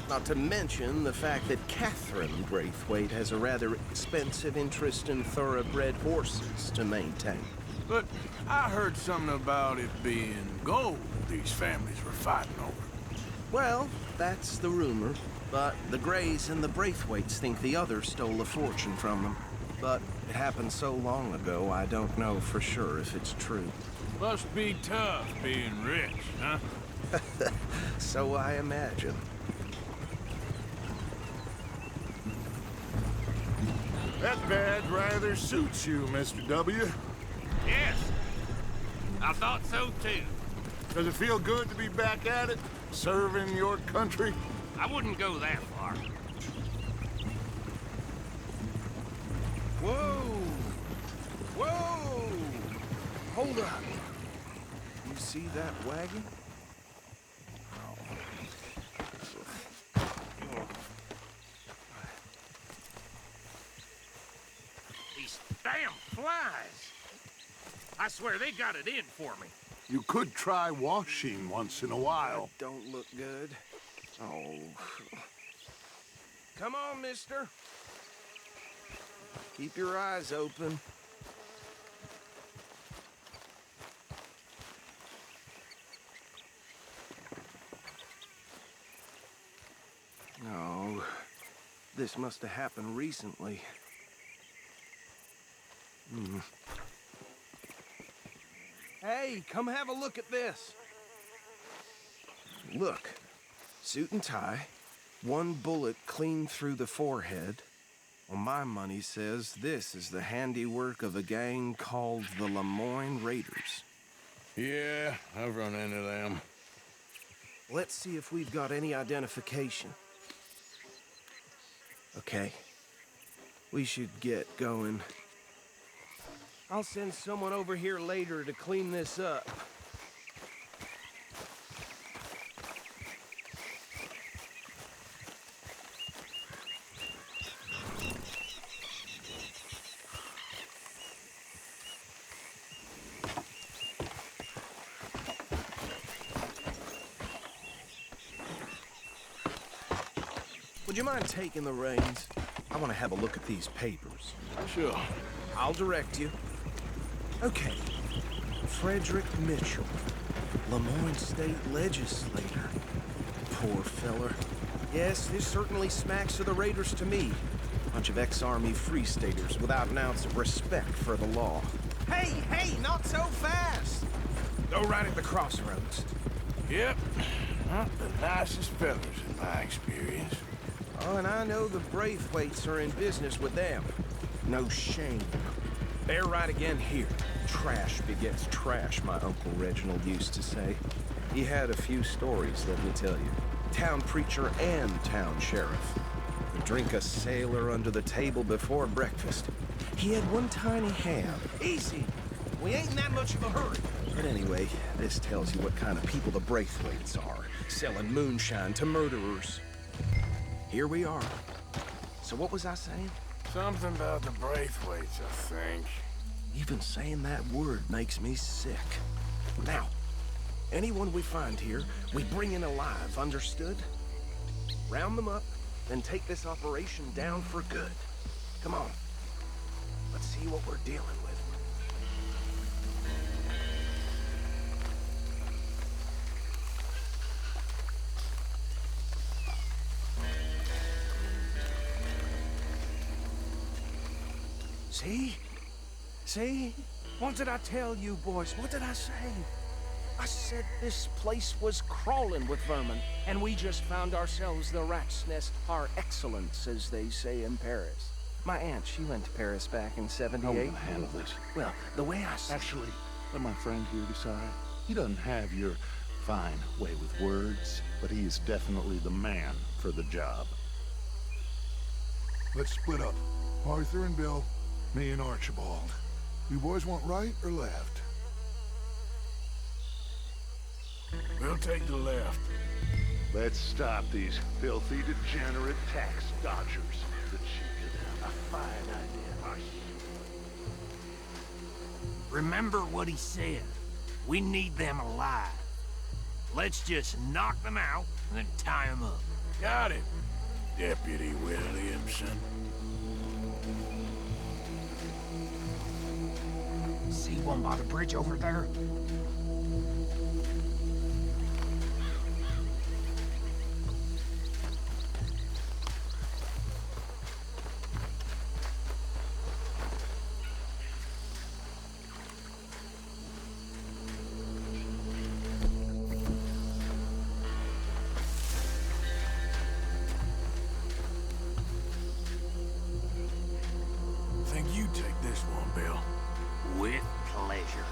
Not to mention the fact that Catherine Braithwaite has a rather expensive interest in thoroughbred horses to maintain. But I heard something about it being gold these families were fighting over. Well, that's the rumor. But the Grays and the Braithwaites think the others stole a fortune from them. But it happened so long ago, I don't know for sure if it's true. Must be tough being rich, huh? So I imagine. That badge rather suits you, Mr. W. Yes. I thought so, too. Does it feel good to be back at it, serving your country? I wouldn't go that far. Whoa! Whoa! Hold up. You see that wagon? These damn flies. I swear they got it in for me. You could try washing once in a while. Don't look good. Oh. Come on, mister. Keep your eyes open. No. This must have happened recently. Hey, come have a look at this. Look. Suit and tie, one bullet clean through the forehead. Well, my money says this is the handiwork of a gang called the Lemoyne Raiders. Yeah, I've run into them. Let's see if we've got any identification. Okay. We should get going. I'll send someone over here later to clean this up. Would you mind taking the reins? I want to have a look at these papers. Sure. I'll direct you. Okay. Frederick Mitchell, Lemoyne State Legislator. Poor feller. Yes, this certainly smacks of the Raiders to me. Bunch of ex-Army Free Staters without an ounce of respect for the law. Hey, not so fast! Go right at the crossroads. Yep. Not the nicest fellas in my experience. Oh, and I know the Braithwaites are in business with them. No shame. They're right again here. Trash begets trash, my Uncle Reginald used to say. He had a few stories, let me tell you. Town preacher and town sheriff. Would drink a sailor under the table before breakfast. He had one tiny ham. Easy. We ain't in that much of a hurry. But anyway, this tells you what kind of people the Braithwaites are. Selling moonshine to murderers. Here we are. So what was I saying? Something about the Braithwaites, I think. Even saying that word makes me sick. Now, anyone we find here, we bring in alive, understood? Round them up, then take this operation down for good. Come on. Let's see what we're dealing with. See? See? What did I tell you, boys? What did I say? I said this place was crawling with vermin, and we just found ourselves the rat's nest par excellence, as they say in Paris. My aunt, she went to Paris back in '78. How are we gonna handle this? Well, the way I... Actually, let my friend here decide. He doesn't have your fine way with words, but he is definitely the man for the job. Let's split up. Arthur and Bill, me and Archibald. You boys want right or left? We'll take the left. Let's stop these filthy, degenerate tax dodgers. The chicken. A fine idea, Archie. Remember what he said. We need them alive. Let's just knock them out and then tie them up. Got it, Deputy Williamson. See one by the bridge over there? Think you take this one, Bill. With pleasure.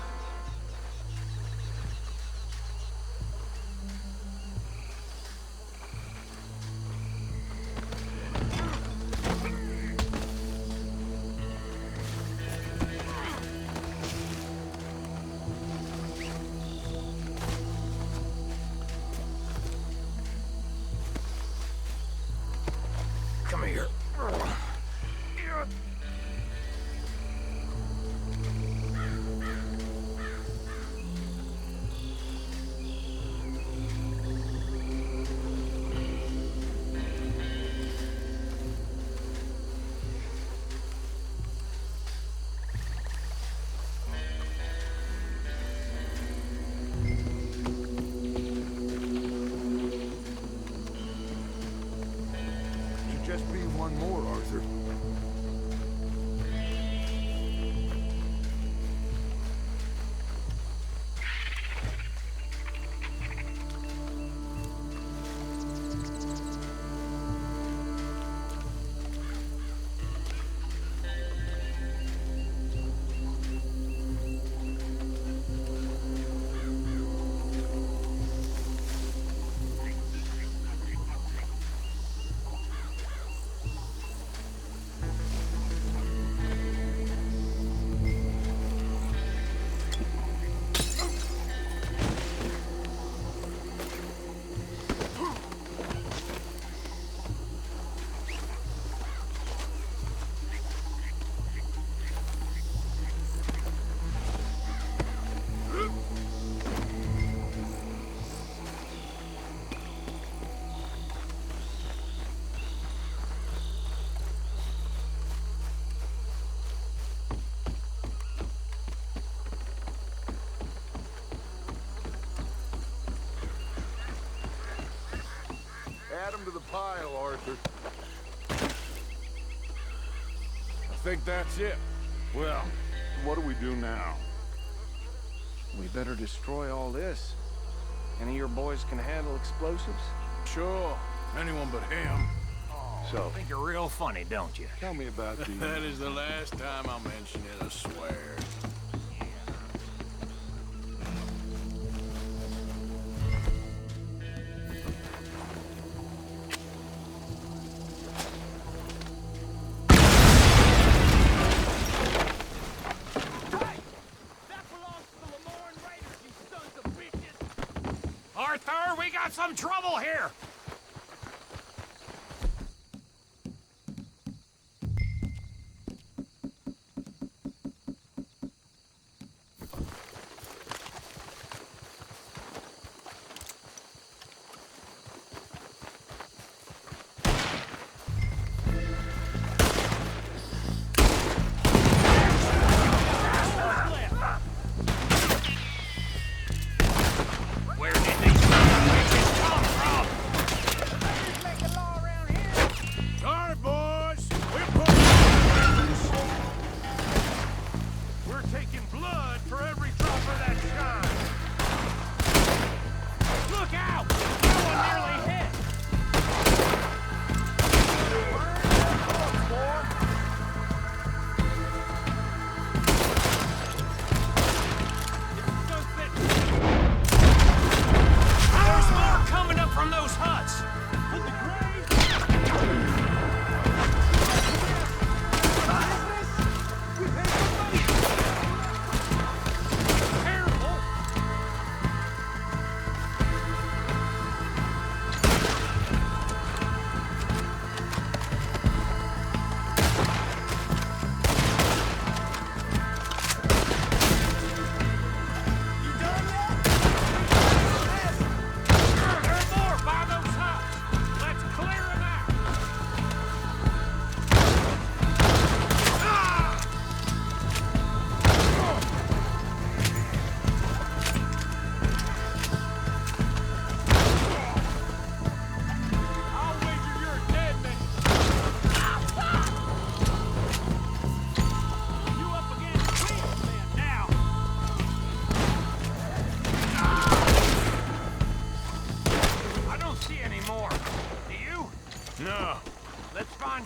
Come here. Just be one more, Arthur. Add him to the pile, Arthur. I think that's it. Well, what do we do now? We better destroy all this. Any of your boys can handle explosives? Sure. Anyone but him. So, think you're real funny, don't you? Tell me about the... That is the last time I'll mention it, I swear. Arthur, we got some trouble here!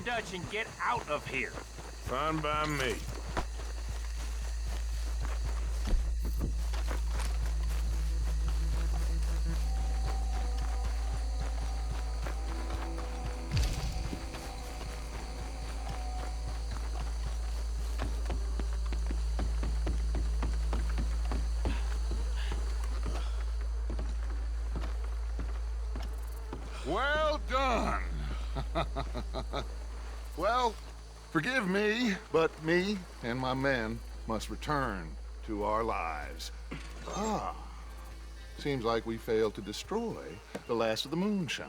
Dutch and get out of here. Fine by me. Well done. Well, forgive me, but me and my men must return to our lives. Ah, seems like we failed to destroy the last of the moonshine.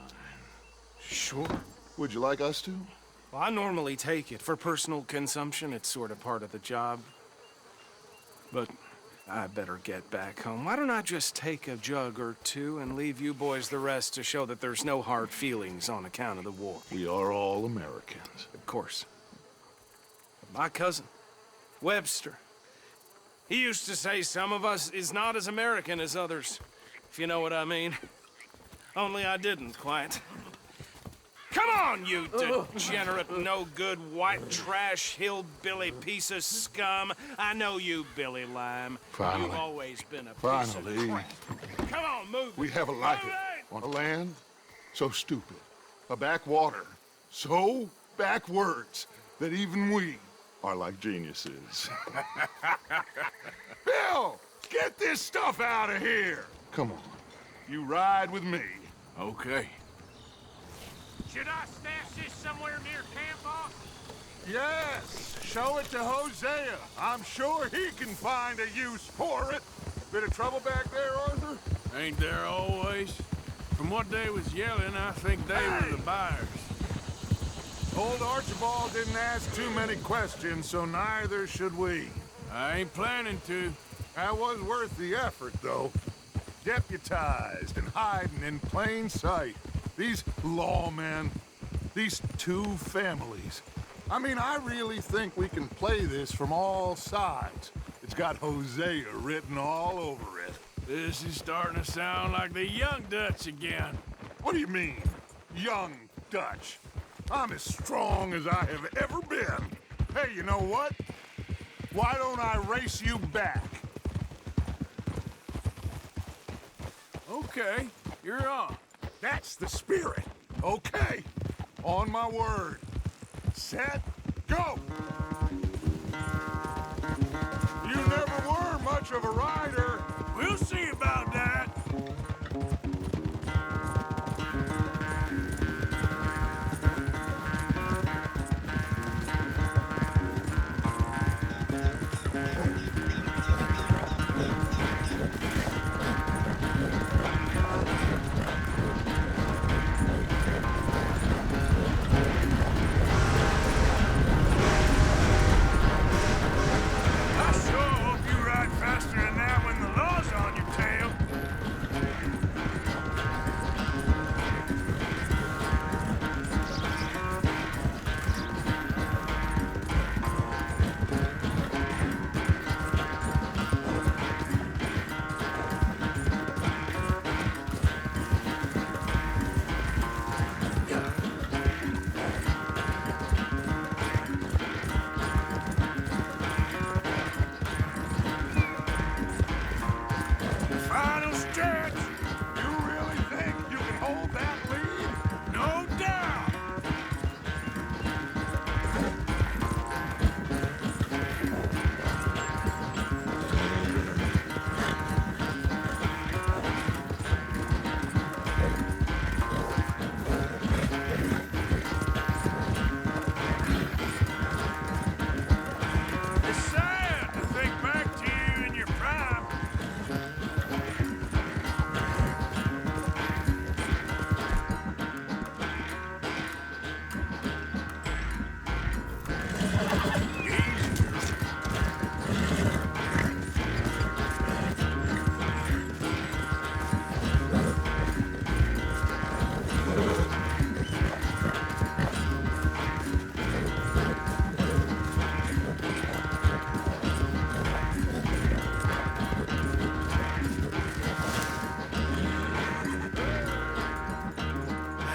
Sure. Would you like us to? Well, I normally take it for personal consumption. It's sort of part of the job. But I better get back home. Why don't I just take a jug or two and leave you boys the rest to show that there's no hard feelings on account of the war? We are all Americans. Of course. But my cousin, Webster, he used to say some of us is not as American as others, if you know what I mean. Only I didn't quite. Come on, you degenerate, no-good, white trash, hillbilly piece of scum. I know you, Billy Lime. Finally. You've always been a piece of crap. Come on, move it. We have a like it. On a land so stupid. A backwater so backwards that even we are like geniuses. Bill, get this stuff out of here. Come on. You ride with me. Okay. Should I stash this somewhere near camp, boss? Yes, show it to Hosea. I'm sure he can find a use for it. Bit of trouble back there, Arthur? Ain't there always? From what they was yelling, I think they were the buyers. Old Archibald didn't ask too many questions, so neither should we. I ain't planning to. That was worth the effort, though. Deputized and hiding in plain sight. These lawmen, these two families. I mean, I really think we can play this from all sides. It's got Hosea written all over it. This is starting to sound like the young Dutch again. What do you mean, young Dutch? I'm as strong as I have ever been. Hey, you know what? Why don't I race you back? Okay, you're on. That's the spirit. Okay, on my word. Set, go! You never were much of a rider. We'll see about that.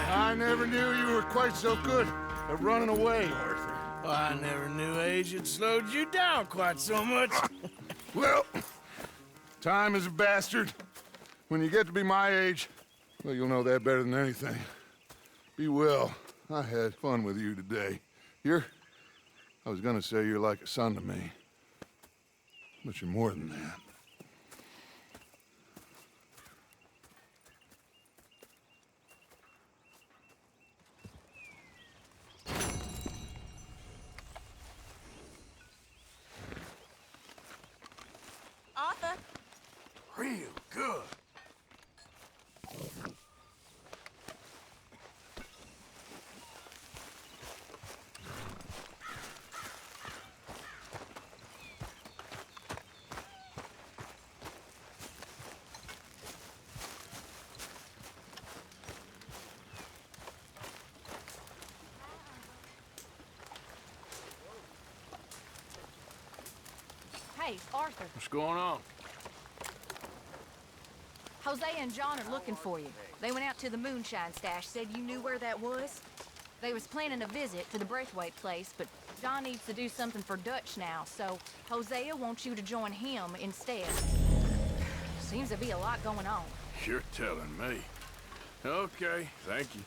I never knew you were quite so good at running away, Arthur. I never knew age had slowed you down quite so much. Well, time is a bastard. When you get to be my age, well, you'll know that better than anything. Be well. I had fun with you today. I was gonna say you're like a son to me. But you're more than that. Arthur. Real good. Hey, Arthur. What's going on? Hosea and John are looking for you. They went out to the moonshine stash, said you knew where that was. They was planning a visit to the Braithwaite place, but John needs to do something for Dutch now, so Hosea wants you to join him instead. Seems to be a lot going on. You're telling me. Okay, thank you.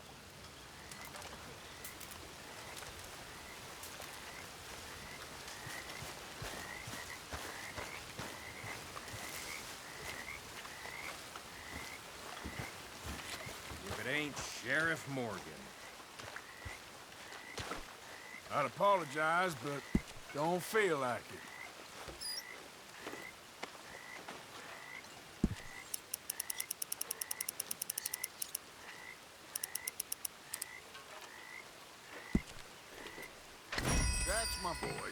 If it ain't Sheriff Morgan. I'd apologize, but don't feel like it. That's my boy.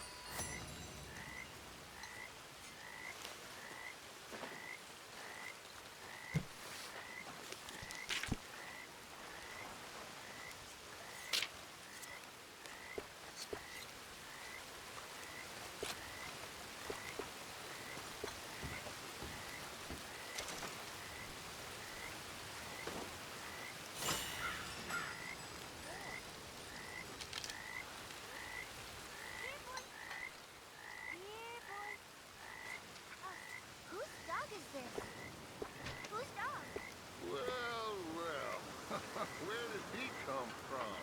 where did he come from?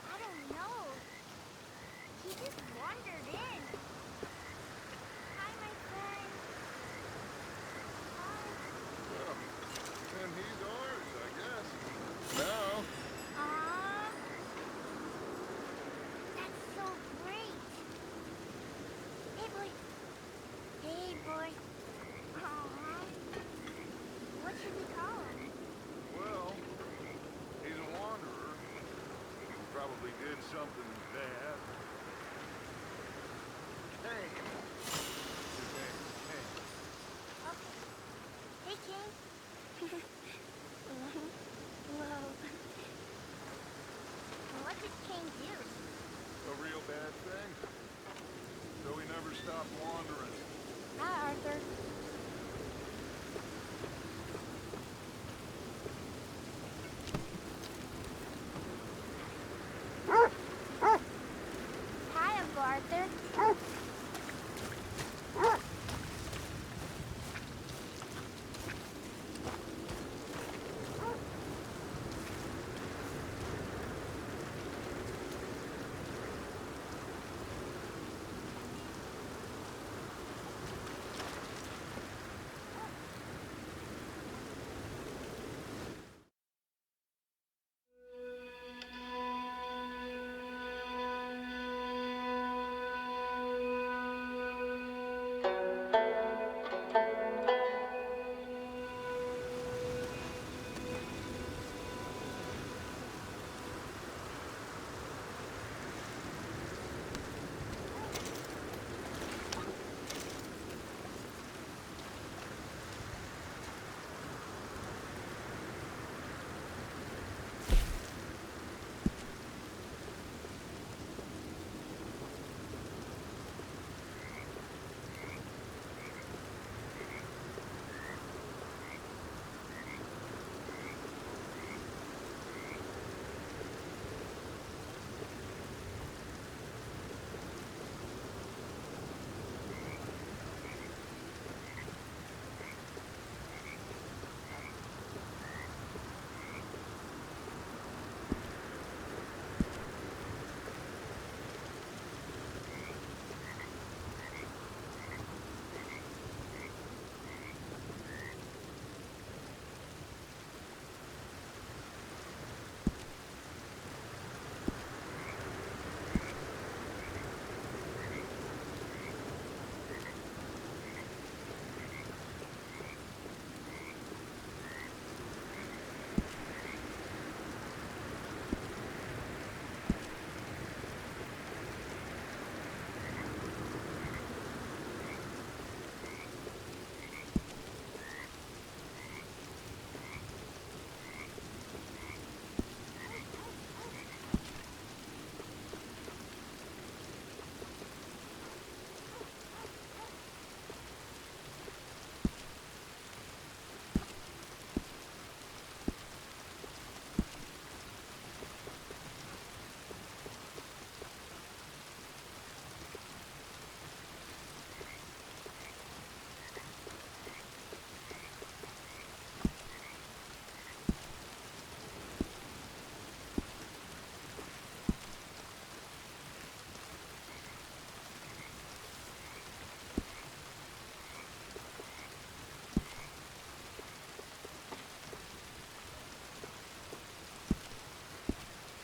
I don't know. He just wandered in. Hi, my friend. Hi. Well, then he's ours, I guess. Now. Aw. That's so great. Hey, boy. Hey, boy. Aw. What should we call him? Well, he's a wanderer. Probably did something bad. Hey. His name is King. Okay. Hey, King. Whoa. What did King do? A real bad thing. So he never stopped wandering. Hi, Arthur. Hi, Uncle Arthur.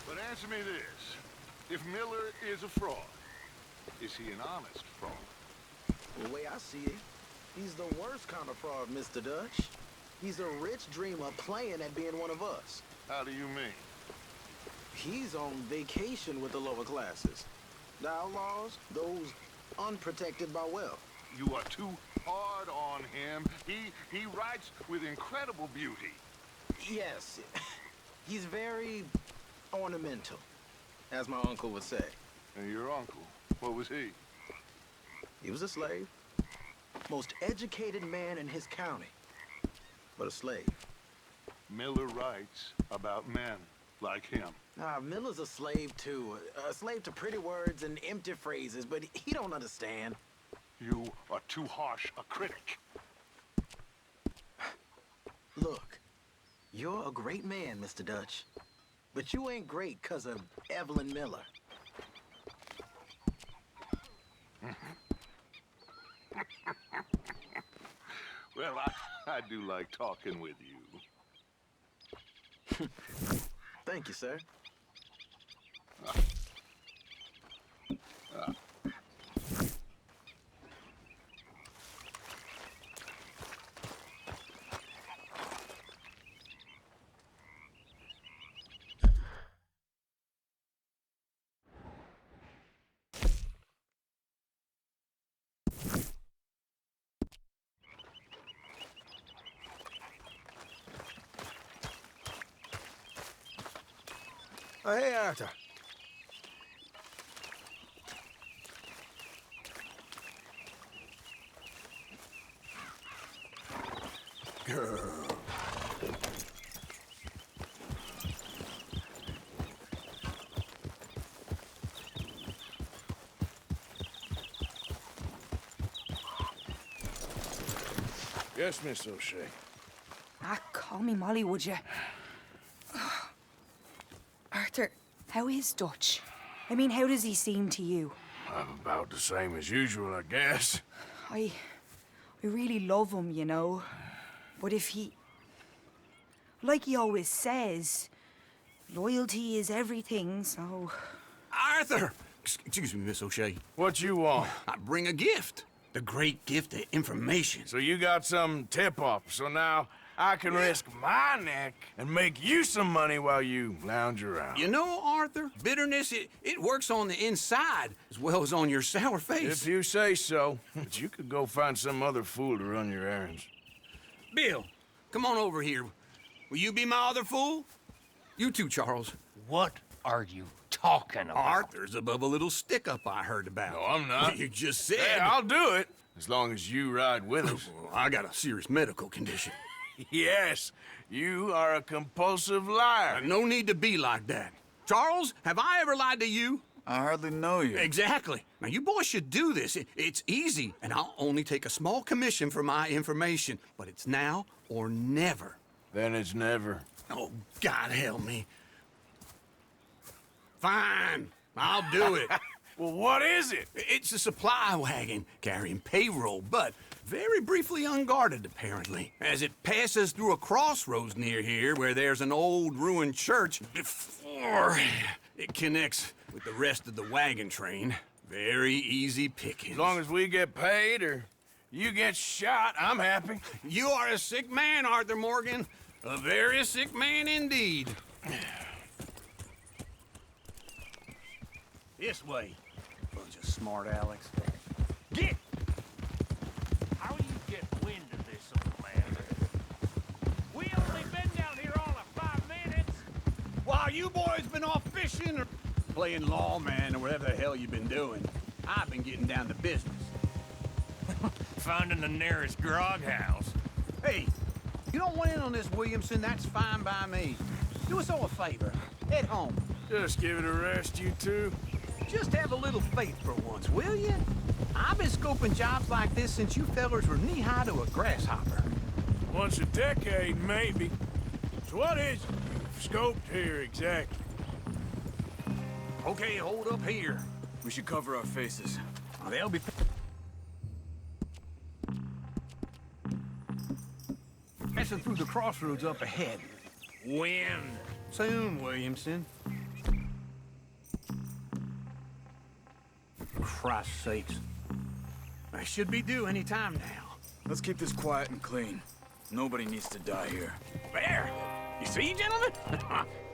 But answer me this. If Miller is a fraud, is he an honest fraud? The way I see it, he's the worst kind of fraud, Mr. Dutch. He's a rich dreamer playing at being one of us. How do you mean? He's on vacation with the lower classes. The outlaws, those unprotected by wealth. You are too hard on him. He writes with incredible beauty. Yes, he's very ornamental, as my uncle would say. And your uncle, what was he? He was a slave. Most educated man in his county, but a slave. Miller writes about men like him. Miller's a slave too. A slave to pretty words and empty phrases, but he don't understand. You are too harsh a critic. Look, you're a great man, Mr. Dutch. But you ain't great 'cause of Evelyn Miller. Well, I do like talking with you. Thank you, sir. Oh, hey, Arthur. Girl. Yes, Miss O'Shea. Ah, call me Molly, would you? Arthur, how is Dutch? I mean, how does he seem to you? I'm about the same as usual, I guess. I really love him, you know. But if he... Like he always says, loyalty is everything, so... Arthur! Excuse me, Miss O'Shea. What you want? I bring a gift. The great gift of information. So you got some tip-off, so now I can risk my neck and make you some money while you lounge around. You know, Arthur, bitterness, it works on the inside as well as on your sour face. If you say so. But you could go find some other fool to run your errands. Bill, come on over here. Will you be my other fool? You too, Charles. What are you talking about? Arthur's above a little stick-up I heard about. No, I'm not. You just said... Hey, I'll do it, as long as you ride with us. I got a serious medical condition. Yes, you are a compulsive liar. No need to be like that. Charles, have I ever lied to you? I hardly know you. Exactly. Now, you boys should do this. It's easy, and I'll only take a small commission for my information. But it's now or never. Then it's never. Oh, God help me. Fine, I'll do it. Well, what is it? It's a supply wagon carrying payroll, but very briefly unguarded, apparently, as it passes through a crossroads near here where there's an old ruined church before it connects with the rest of the wagon train. Very easy pickings. As long as we get paid or you get shot, I'm happy. You are a sick man, Arthur Morgan. A very sick man indeed. This way. Bunch of smart Alex. Get! How do you get wind of this, old man? We only been down here all of 5 minutes. While you boys been off fishing or playing lawman or whatever the hell you've been doing, I've been getting down to business. Finding the nearest grog house. Hey, you don't want in on this, Williamson, that's fine by me. Do us all a favor. Head home. Just give it a rest, you two. Just have a little faith for once, will you? I've been scoping jobs like this since you fellers were knee-high to a grasshopper. Once a decade, maybe. So what is it you've scoped here exactly? Okay, hold up here. We should cover our faces. They'll be... passing through the crossroads up ahead. Wind. Soon, Williamson. Christ's sakes. I should be due any time now. Let's keep this quiet and clean. Nobody needs to die here. There! You see, gentlemen?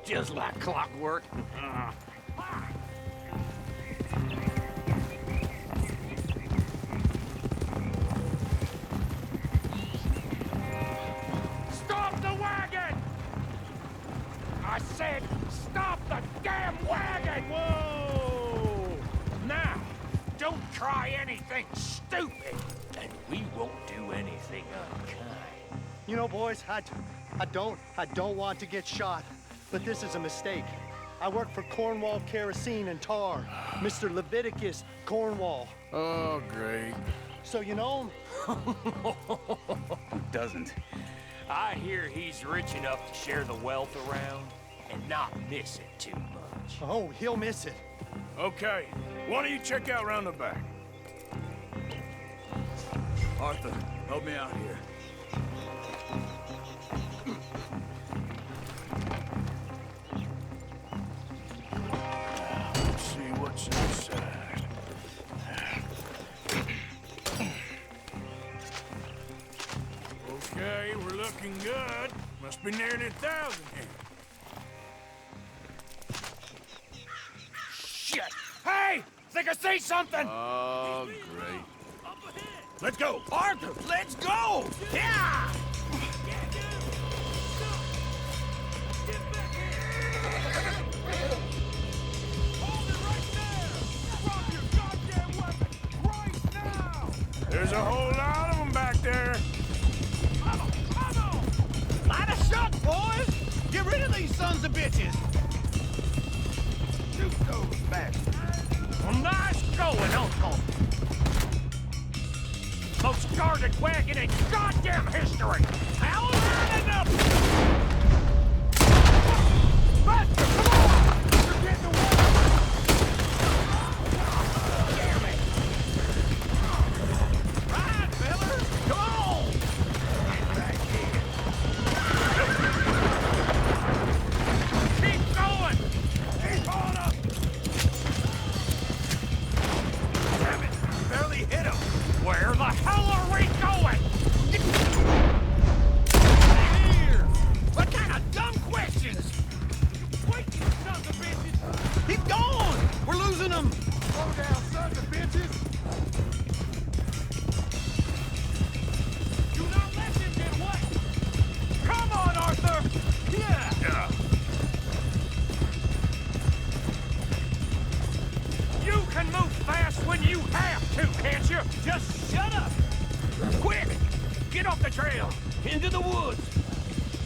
Just like clockwork. Stop the wagon! I said, stop the damn wagon! Whoa! Now, don't try anything stupid, and we won't do anything unkind. You know, boys, I don't want to get shot, but this is a mistake. I work for Cornwall Kerosene and Tar, Mr. Leviticus Cornwall. Oh, great. So you know him? Who doesn't? I hear he's rich enough to share the wealth around. and not miss it too much. Oh, he'll miss it. Okay, why don't you check out round the back? Arthur, help me out here. Let's see what's inside. Okay, we're looking good. Must be nearly 1,000 here. Shit! Hey! Think I see something! Oh, great. Let's go! Arthur, let's go! Yeah! There's a whole lot of them back there. Light a shot, boys! Get rid of these sons of bitches! Shoot those bastards! Well, nice going, Uncle! Most guarded wagon in goddamn history! Now line up! Buster, come on! You're getting away! Damn it! Right, fellas! Come on! Get back here! Keep going! Keep on up! Damn it! Barely hit him! Where the hell are we going? Here! What kind of dumb questions? Wait, you sons of bitches! Keep going! We're losing them! Slow down, sons of bitches! Do not let them get away! Come on, Arthur! Yeah! You can move fast when you have to, can't you? Just shut up! Quick! Get off the trail! Into the woods!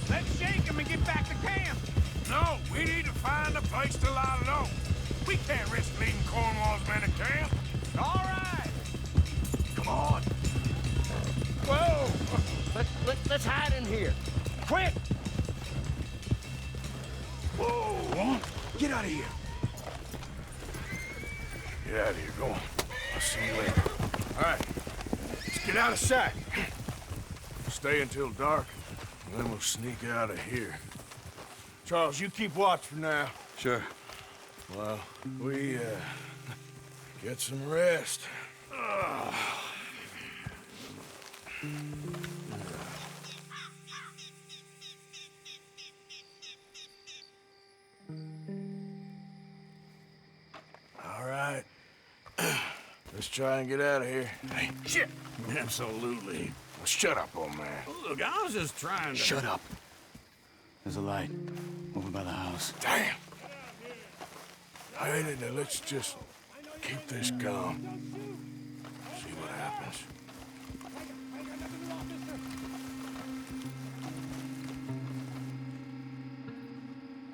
Let's shake him and get back to camp! No, we need to find a place to lie low. We can't risk leaving Cornwall's men at camp. All right! Come on! Whoa! Let's hide in here. Quick! Whoa! Get out of here! Get out of here, go on. I'll see you later. All right, let's get out of sight. Stay until dark, and then we'll sneak out of here. Charles, you keep watch for now. Sure. Well, we, get some rest. All right. Let's try and get out of here. Hey, shit! Absolutely. Well, shut up, old man. Look, I was just trying to... Shut up. There's a light over by the house. Damn. Hey, let's just keep this calm. See what happens.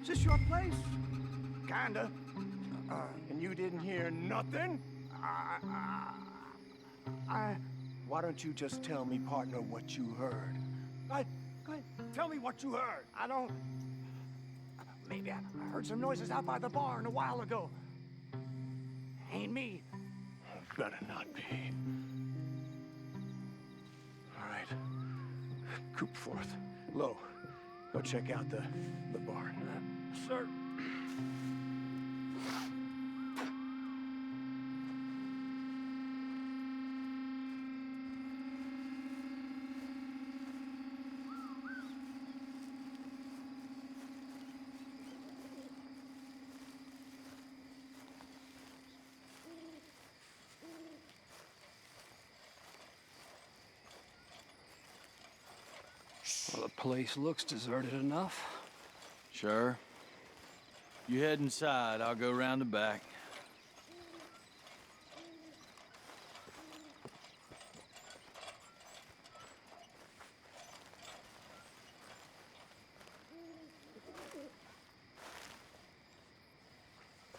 Is this your place? Kinda. And you didn't hear nothing? Why don't you just tell me, partner, what you heard? Go ahead. Tell me what you heard. I don't... Maybe I heard some noises out by the barn a while ago. Ain't me. Better not be. All right. Coop forth. Low. Go check out the barn. Sir. Well, the place looks deserted enough. Sure. You head inside, I'll go round the back.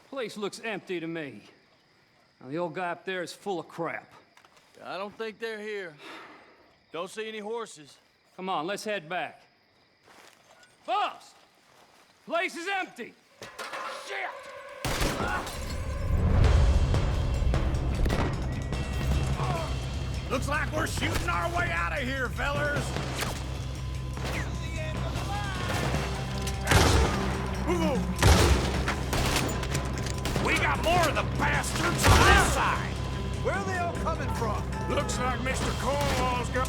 Place looks empty to me. Now, the old guy up there is full of crap. I don't think they're here. Don't see any horses. Come on, let's head back. Bust! Place is empty. Looks like we're shooting our way out of here, fellers. We got more of the bastards on this side. Where are they all coming from? Looks like Mr. Cornwall's got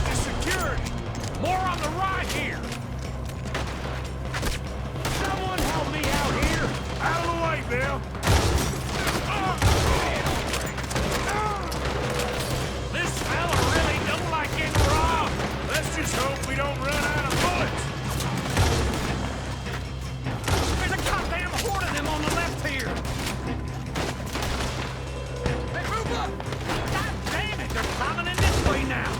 the security. More on the right here. Someone help me out here. Out of the way, Bill. This fella really don't like getting robbed. Let's just hope we don't run out of bullets. There's a goddamn horde of them on the left here. Hey, move up! God damn it, they're coming in this way now.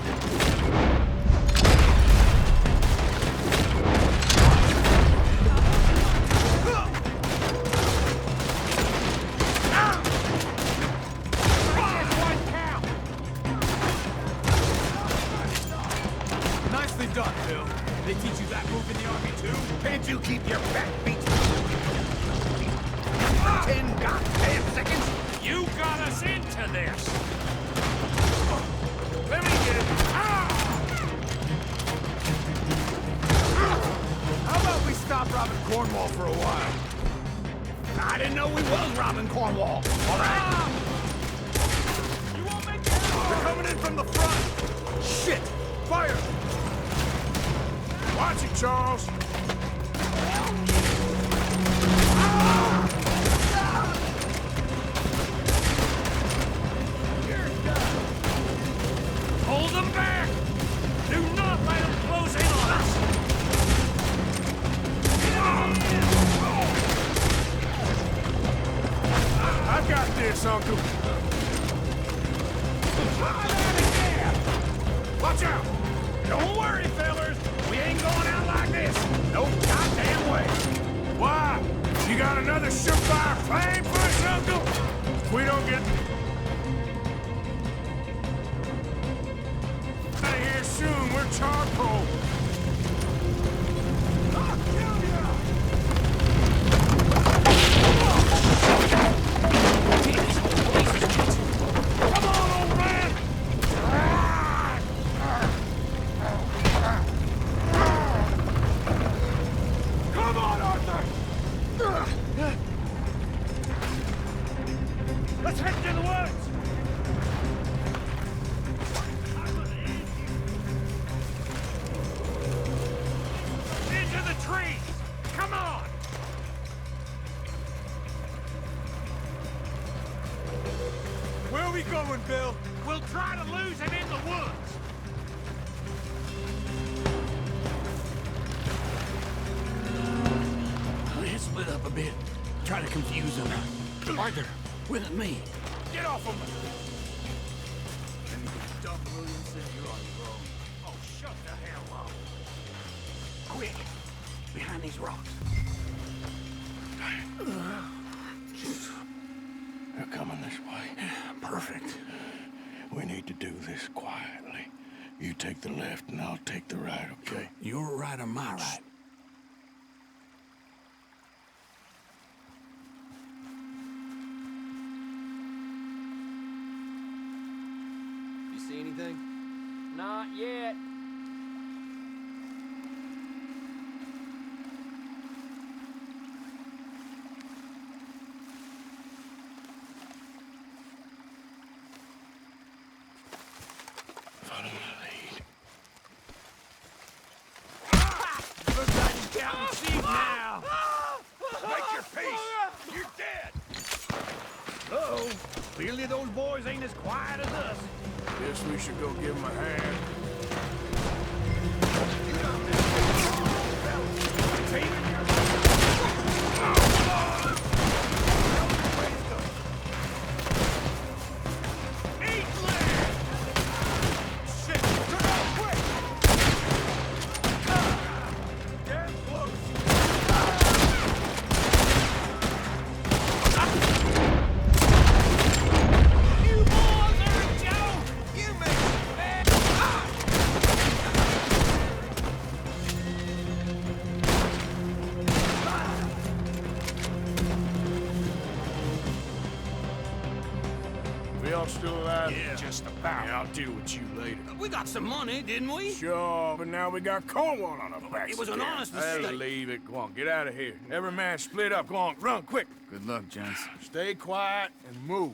Nicely done, Bill. They teach you that move in the army, too? Can't you keep your back beat? 10 goddamn seconds? You got us into this. Let me get it. How about we stop robbing Cornwall for a while? I didn't know we was robbing Cornwall. All right. You won't make it! They're coming in from the front! Shit! Fire! Watch it, Charles. Hold them back! Do not let them close in on us! I've got this, Uncle. Watch out! Don't worry, fellers. We ain't going out like this. No goddamn way. Why? You got another surefire plan for us, Uncle? If we don't get out of here soon, we're charcoal. I'll kill you! Come on, old man! Come on, Arthur! Let's head to the woods. Into the trees. Come on. Where are we going, Bill? We'll try to lose him in the woods. Let's split up a bit. Try to confuse them. Arthur, with me. Get off of me! Dump Williamson, you're on your own. Oh, shut the hell up. Quick. Behind these rocks. They're coming this way. Perfect. We need to do this quietly. You take the left and I'll take the right, okay? Your right or my right? You see anything? Not yet. Follow my lead. Looks like you're counting sheep now. Make your peace! You're dead! Uh-oh. Clearly those boys ain't as quiet as us. Guess we should go give him a hand. y'all still alive? Yeah. Just about. Yeah, I'll deal with you later. We got some money, didn't we? Sure, but now we got Cornwall on our backs. It was an again. honest Hey, mistake. leave it. Go on, get out of here. Every man split up. Go on, run, quick. Good luck, gents. Stay quiet and move.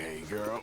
Okay, girl.